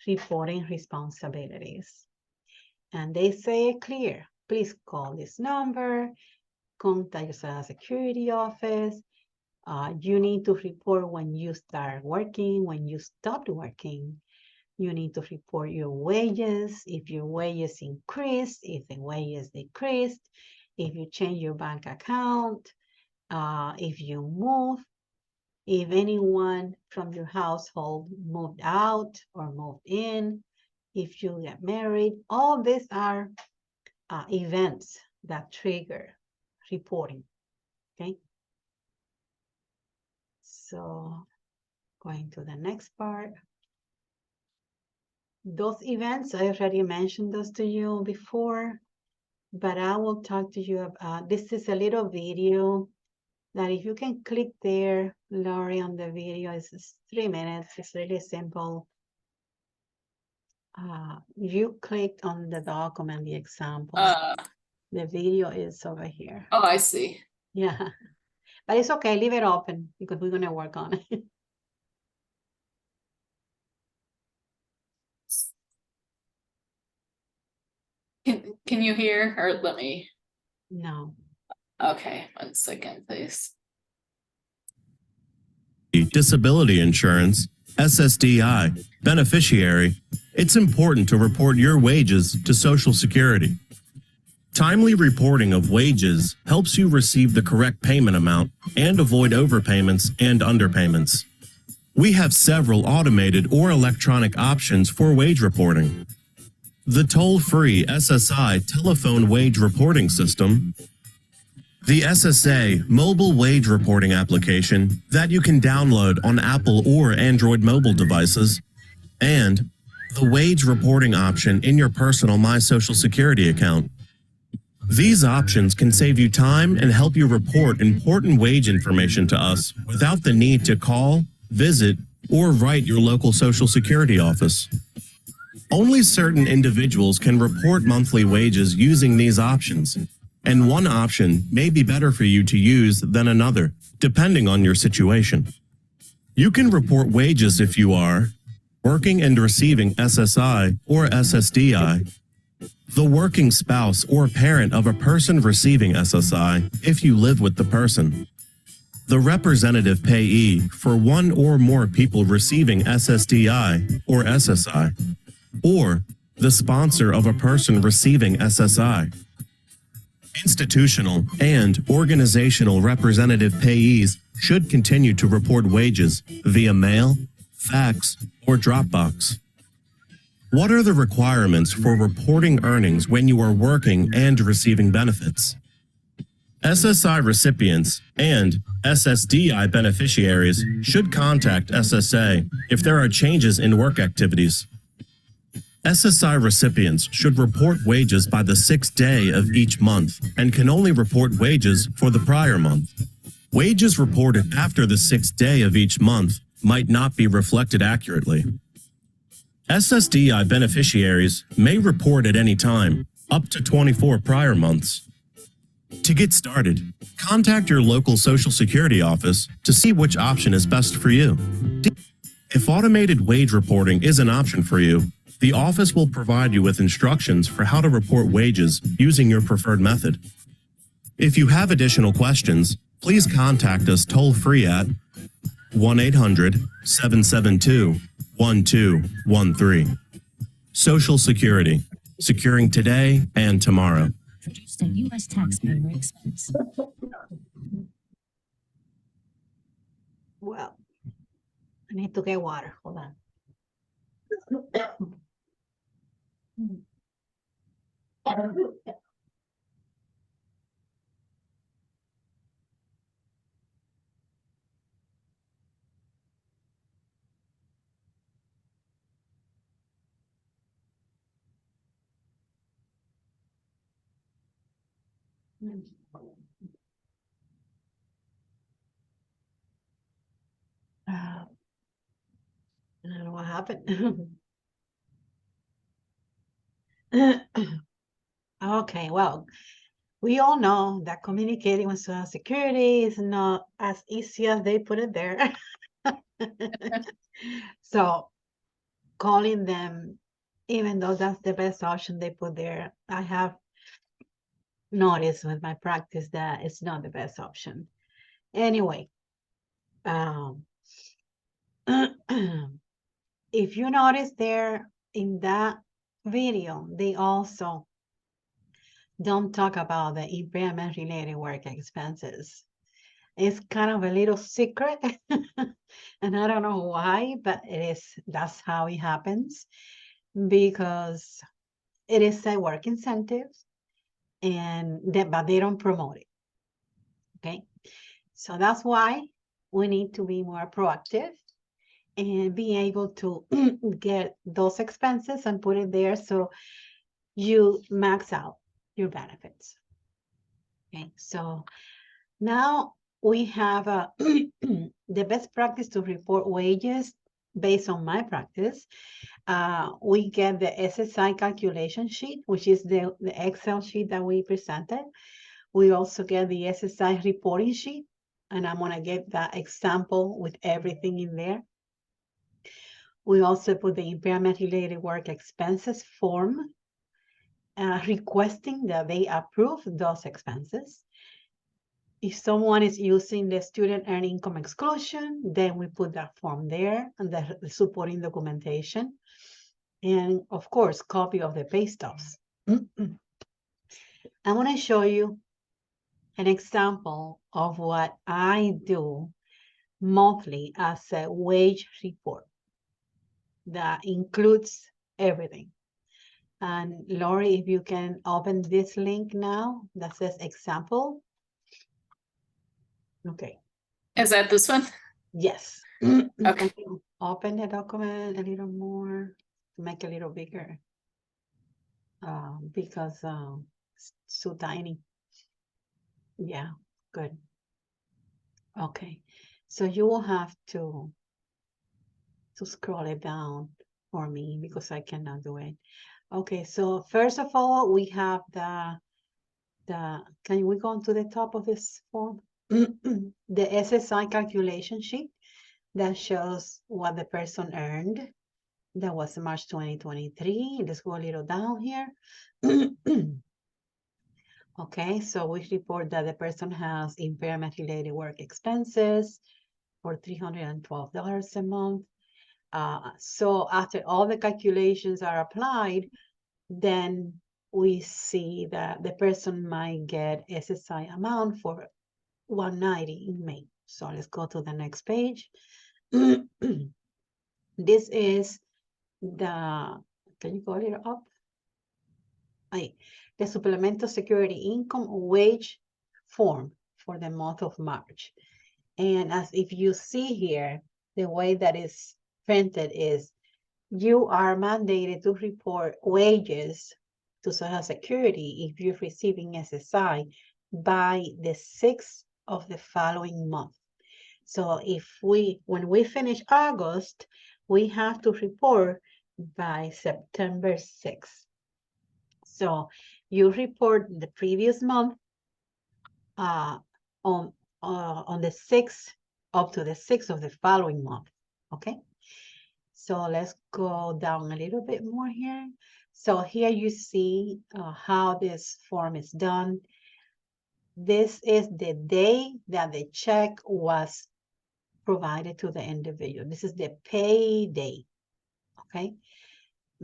reporting responsibilities. And they say it clear, please call this number, contact your Social Security office. You need to report when you start working, when you stopped working. You need to report your wages, if your wages increased, if the wages decreased, if you change your bank account, if you move, if anyone from your household moved out or moved in, if you get married. All these are events that trigger reporting, okay? So going to the next part. Those events, I already mentioned those to you before, but I will talk to you about, this is a little video that if you can click there, Lori, on the video, it's 3 minutes, it's really simple. You clicked on the document, the example. The video is over here.
Oh, I see.
Yeah, but it's okay, leave it open because we're gonna work on it.
Can you hear, or let me,
No.
okay, 1 second, please.
Disability insurance, SSDI, beneficiary, it's important to report your wages to Social Security. Timely reporting of wages helps you receive the correct payment amount and avoid overpayments and underpayments. We have several automated or electronic options for wage reporting. The toll-free SSI telephone wage reporting system, the SSA mobile wage reporting application that you can download on Apple or Android mobile devices, and the wage reporting option in your personal My Social Security account. These options can save you time and help you report important wage information to us without the need to call, visit, or write your local Social Security office. Only certain individuals can report monthly wages using these options, and one option may be better for you to use than another, depending on your situation. You can report wages if you are working and receiving SSI or SSDI, the working spouse or parent of a person receiving SSI if you live with the person, the representative payee for one or more people receiving SSDI or SSI, or the sponsor of a person receiving SSI. Institutional and organizational representative payees should continue to report wages via mail, fax, or Dropbox. What are the requirements for reporting earnings when you are working and receiving benefits? SSI recipients and SSDI beneficiaries should contact SSA if there are changes in work activities. SSI recipients should report wages by the 6th day of each month and can only report wages for the prior month. Wages reported after the 6th day of each month might not be reflected accurately. SSDI beneficiaries may report at any time, up to 24 prior months. To get started, contact your local Social Security office to see which option is best for you. If automated wage reporting is an option for you, the office will provide you with instructions for how to report wages using your preferred method. If you have additional questions, please contact us toll-free at 1-800-772-1213. Social Security, securing today and tomorrow.
Produced at U.S. taxpayer expense.
Well, I need to get water. Hold on. I don't know what happened. Okay, well, we all know that communicating with Social Security is not as easy as they put it there. So calling them, even though that's the best option they put there, I have noticed with my practice that it's not the best option. Anyway, if you notice there in that video, they also don't talk about the impairment related work expenses. It's kind of a little secret, and I don't know why, but that's how it happens, because it is a work incentive, but they don't promote it. Okay, so that's why we need to be more proactive and be able to get those expenses and put it there so you max out your benefits. Okay, so now we have the best practice to report wages based on my practice. We get the SSI calculation sheet, which is the Excel sheet that we presented. We also get the SSI reporting sheet, and I'm gonna get that example with everything in there. We also put the impairment related work expenses form, requesting that they approve those expenses. If someone is using the student earned income exclusion, then we put that form there and the supporting documentation. And of course, copy of the pay stubs. I want to show you an example of what I do monthly as a wage report that includes everything. And Lori, if you can open this link now that says example. Okay.
Is that this one?
Yes.
Okay.
Can you open the document a little more, make it a little bigger? Because it's so tiny. Yeah, good. Okay, so you will have to scroll it down for me because I cannot do it. Okay, so first of all, we have can we go to the top of this form? The SSI calculation sheet that shows what the person earned. That was March 2023. Let's go a little down here. Okay, so we report that the person has impairment related work expenses for $312 a month. So after all the calculations are applied, then we see that the person might get SSI amount for $190 in May. So let's go to the next page. This is can you go a little up? The Supplemental Security Income wage form for the month of March. And as if you see here, the way that is printed is you are mandated to report wages to Social Security if you're receiving SSI by the 6th of the following month. So when we finish August, we have to report by September 6th. So you report the previous month on the 6th up to the 6th of the following month. Okay. So let's go down a little bit more here. So here you see how this form is done. This is the day that the check was provided to the individual. This is the pay day. Okay.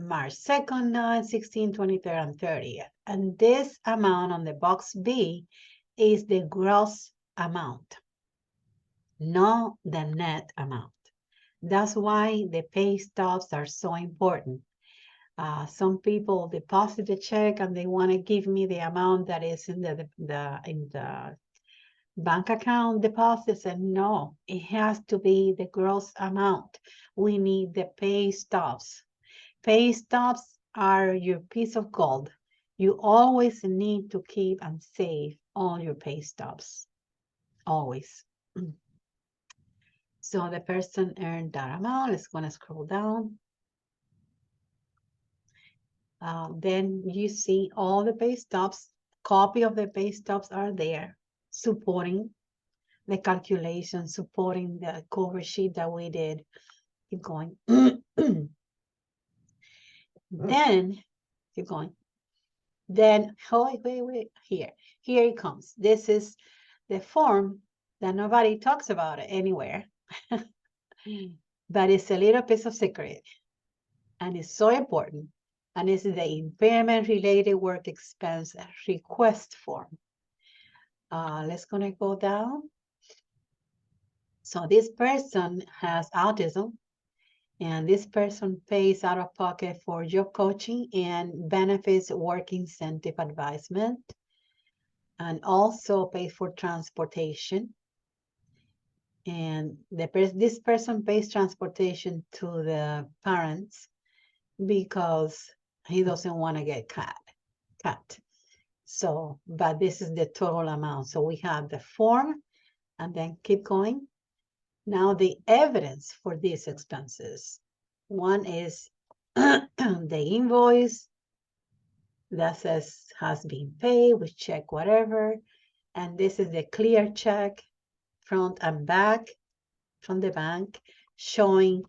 March 2nd, 9th, 16th, 23rd, and 30th. And this amount on the box B is the gross amount, not the net amount. That's why the pay stubs are so important. Some people deposit the check and they want to give me the amount that is in the bank account deposits, and no, it has to be the gross amount. We need the pay stubs. Pay stubs are your piece of gold. You always need to keep and save all your pay stubs, always. So the person earned that amount. Let's go and scroll down. Then you see all the pay stubs. Copy of the pay stubs are there supporting the calculation supporting the cover sheet that we did. Keep going. Then, keep going. Then, oh, wait, here it comes. This is the form that nobody talks about it anywhere, but it's a little piece of secret, and it's so important. And it's the impairment-related work expense request form. Let's gonna go down. So this person has autism, and this person pays out of pocket for job coaching and benefits work incentive advisement, and also pays for transportation. And this person pays transportation to the parents because he doesn't want to get cut. So, but this is the total amount. So we have the form, and then keep going. Now the evidence for these expenses. One is the invoice that says has been paid with check whatever. And this is the clear check, front and back from the bank, showing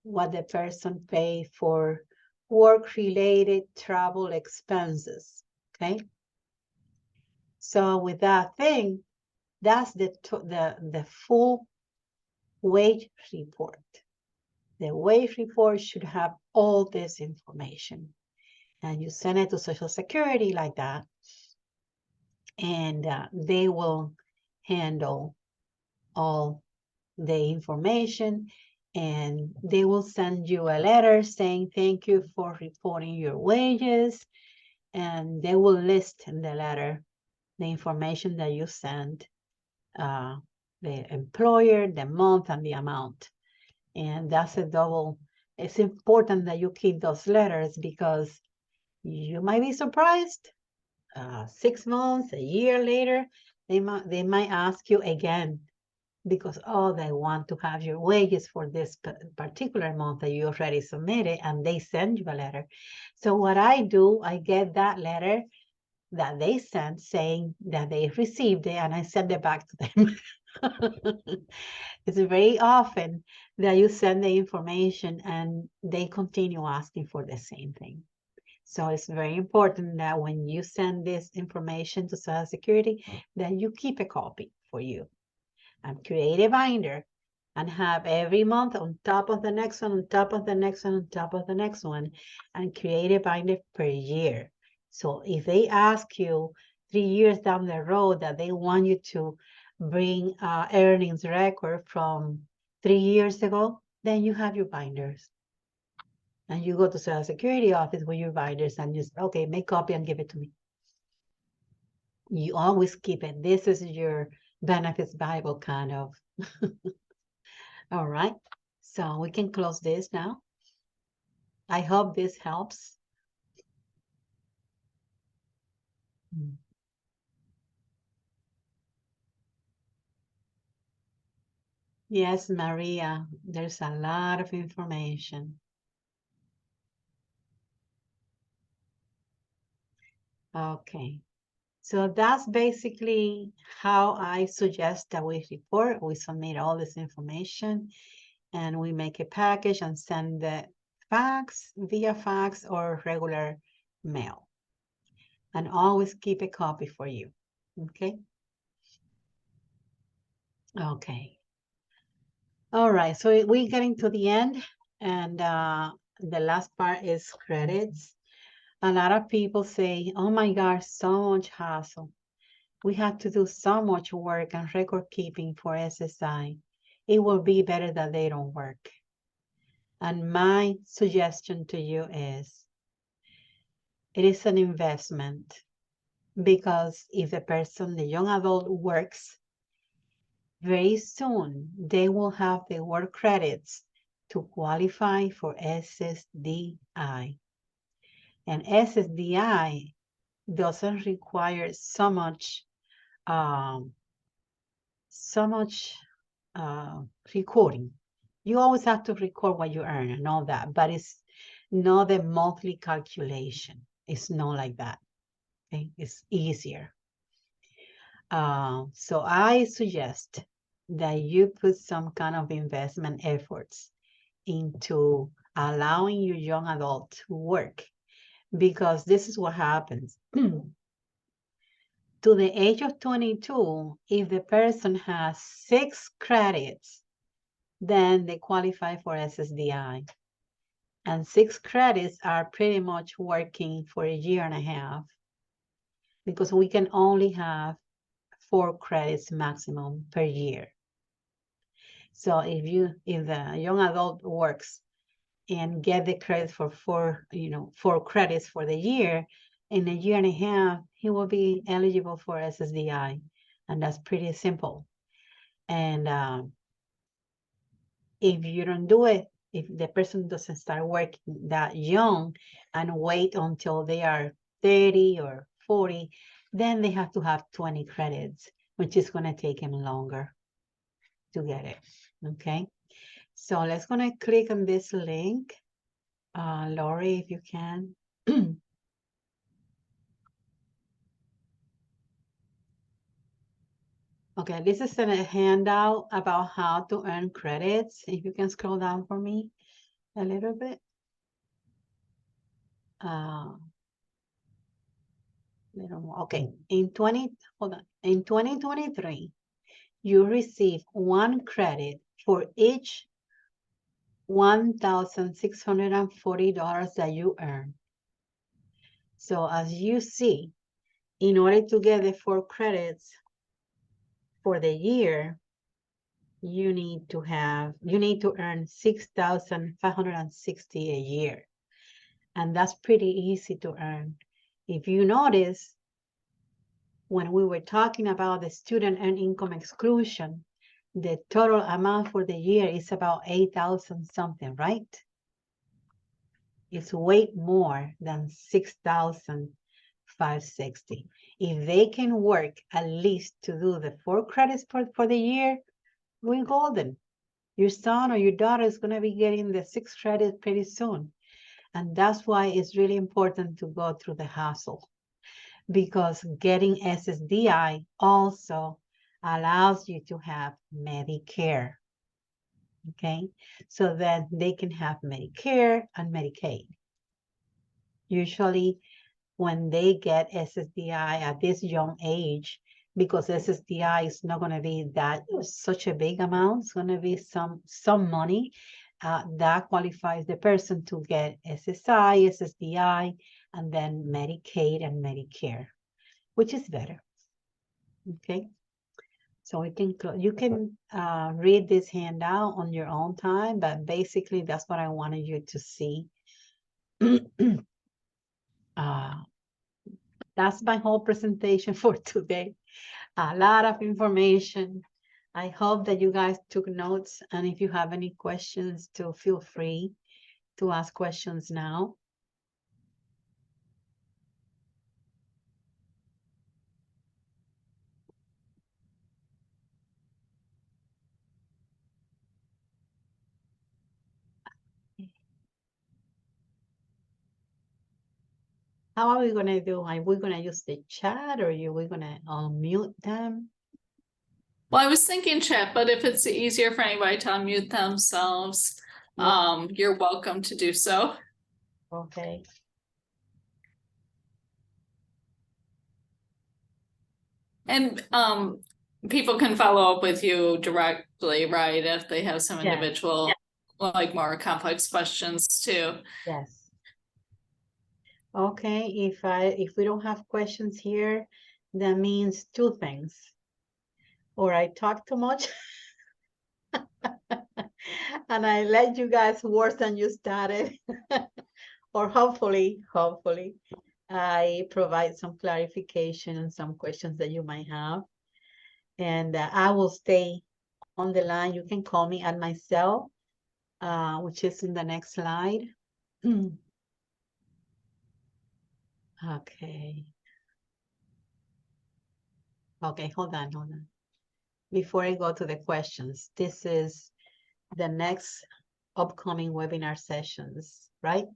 what the person paid for work-related travel expenses, okay? So with that thing, that's the full wage report. The wage report should have all this information. And you send it to Social Security like that, and they will handle all the information, and they will send you a letter saying thank you for reporting your wages, and they will list in the letter the information that you sent, the employer, the month, and the amount. And that's a double. It's important that you keep those letters because you might be surprised. 6 months, a year later, they might ask you again because, oh, they want to have your wages for this particular month that you already submitted, and they send you a letter. So what I do, I get that letter that they sent saying that they received it, and I send it back to them. It's very often that you send the information and they continue asking for the same thing. So it's very important that when you send this information to Social Security, that you keep a copy for you and create a binder and have every month on top of the next one, on top of the next one, on top of the next one, and create a binder per year. So if they ask you 3 years down the road that they want you to bring earnings record from 3 years ago, then you have your binders. And you go to Social Security office with your binders and just, okay, make copy and give it to me. You always keep it. This is your benefits Bible kind of. All right, so we can close this now. I hope this helps. Yes, Maria, there's a lot of information. Okay, so that's basically how I suggest that we report. We submit all this information and we make a package and send the fax, via fax or regular mail. And always keep a copy for you, okay? Okay. All right, so we're getting to the end, and the last part is credits. A lot of people say, oh my gosh, so much hassle. We have to do so much work and record keeping for SSI. It will be better that they don't work. And my suggestion to you is, it is an investment, because if the person, the young adult, works, very soon they will have the work credits to qualify for SSDI. And SSDI doesn't require so much recording. You always have to record what you earn and all that, but it's not the monthly calculation. It's not like that. Okay, it's easier. So I suggest that you put some kind of investment efforts into allowing your young adult to work, because this is what happens. To the age of 22, if the person has 6 credits, then they qualify for SSDI. And 6 credits are pretty much working for a year and a half, because we can only have 4 credits maximum per year. So if the young adult works and get the credit for 4 credits for the year, in a year and a half, he will be eligible for SSDI. And that's pretty simple. And if you don't do it, if the person doesn't start working that young and wait until they are 30 or 40, then they have to have 20 credits, which is going to take them longer to get it. Okay, so let's gonna click on this link. Lori, if you can. Okay, this is a handout about how to earn credits. If you can scroll down for me a little bit. Little more. Okay, in 2023, you receive 1 credit for each $1,640 that you earn. So as you see, in order to get the 4 credits for the year, you need to earn 6,560 a year. And that's pretty easy to earn. If you notice, when we were talking about the student earned income exclusion, the total amount for the year is about 8,000 something, right? It's way more than 6,560. If they can work at least to do the 4 credits for the year, we're golden. Your son or your daughter is going to be getting the 6 credits pretty soon. And that's why it's really important to go through the hassle, because getting SSDI also allows you to have Medicare. Okay, so that they can have Medicare and Medicaid. Usually when they get SSDI at this young age, because SSDI is not going to be such a big amount, it's going to be some money that qualifies the person to get SSI, SSDI, and then Medicaid and Medicare, which is better. Okay, so you can read this handout on your own time, but basically that's what I wanted you to see. That's my whole presentation for today. A lot of information. I hope that you guys took notes, and if you have any questions, feel free to ask questions now. How are we going to do? Are we going to use the chat, or are we going to unmute them?
Well, I was thinking chat, but if it's easier for anybody to unmute themselves, you're welcome to do so.
Okay.
And people can follow up with you directly, right? If they have some individual, like more complex questions too.
Yes. Okay, if we don't have questions here, that means 2 things. Or I talk too much and I let you guys worse than you started. Or hopefully, I provide some clarification and some questions that you might have. And I will stay on the line. You can call me at my cell, which is in the next slide. Okay. Okay, hold on. Before I go to the questions, this is the next upcoming webinar sessions, right?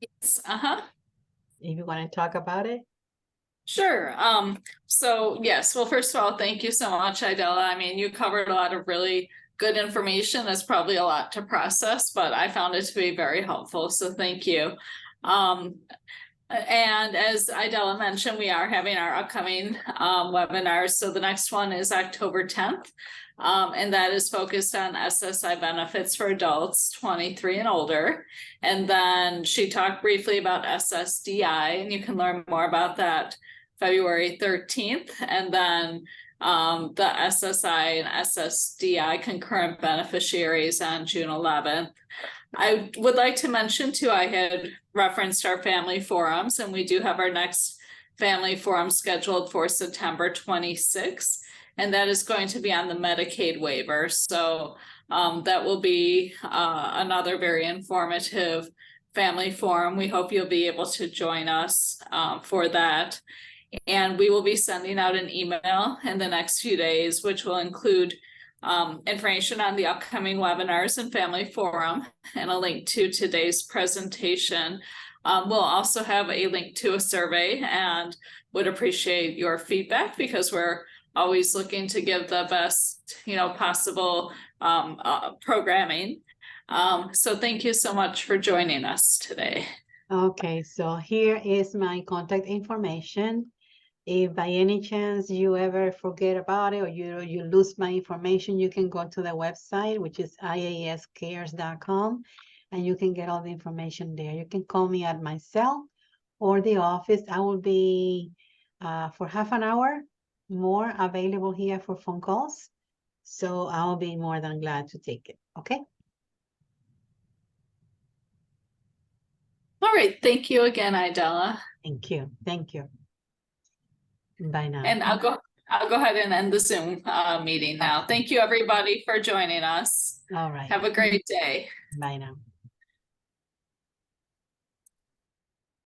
Yes.
If you want to talk about it.
Sure. So yes, well, first of all, thank you so much, Idella. I mean, you covered a lot of really good information. That's probably a lot to process, but I found it to be very helpful. So thank you. And as Idella mentioned, we are having our upcoming webinars. So the next one is October 10th. And that is focused on SSI benefits for adults 23 and older. And then she talked briefly about SSDI, and you can learn more about that February 13th. And then the SSI and SSDI concurrent beneficiaries on June 11th. I would like to mention too, I had referenced our family forums, and we do have our next family forum scheduled for September 26th. And that is going to be on the Medicaid waiver. So that will be another very informative family forum. We hope you'll be able to join us for that. And we will be sending out an email in the next few days, which will include information on the upcoming webinars and family forum and a link to today's presentation. We'll also have a link to a survey, and would appreciate your feedback, because we're always looking to give the best, possible programming. So thank you so much for joining us today.
Okay, so here is my contact information. If by any chance you ever forget about it, or you lose my information, you can go to the website, which is iascares.com, and you can get all the information there. You can call me at my cell or the office. I will be for half an hour more available here for phone calls. So I'll be more than glad to take it. Okay.
All right. Thank you again, Idella.
Thank you. Thank you. Bye now.
And I'll go ahead and end the Zoom meeting now. Thank you, everybody, for joining us.
All right.
Have a great day.
Bye now.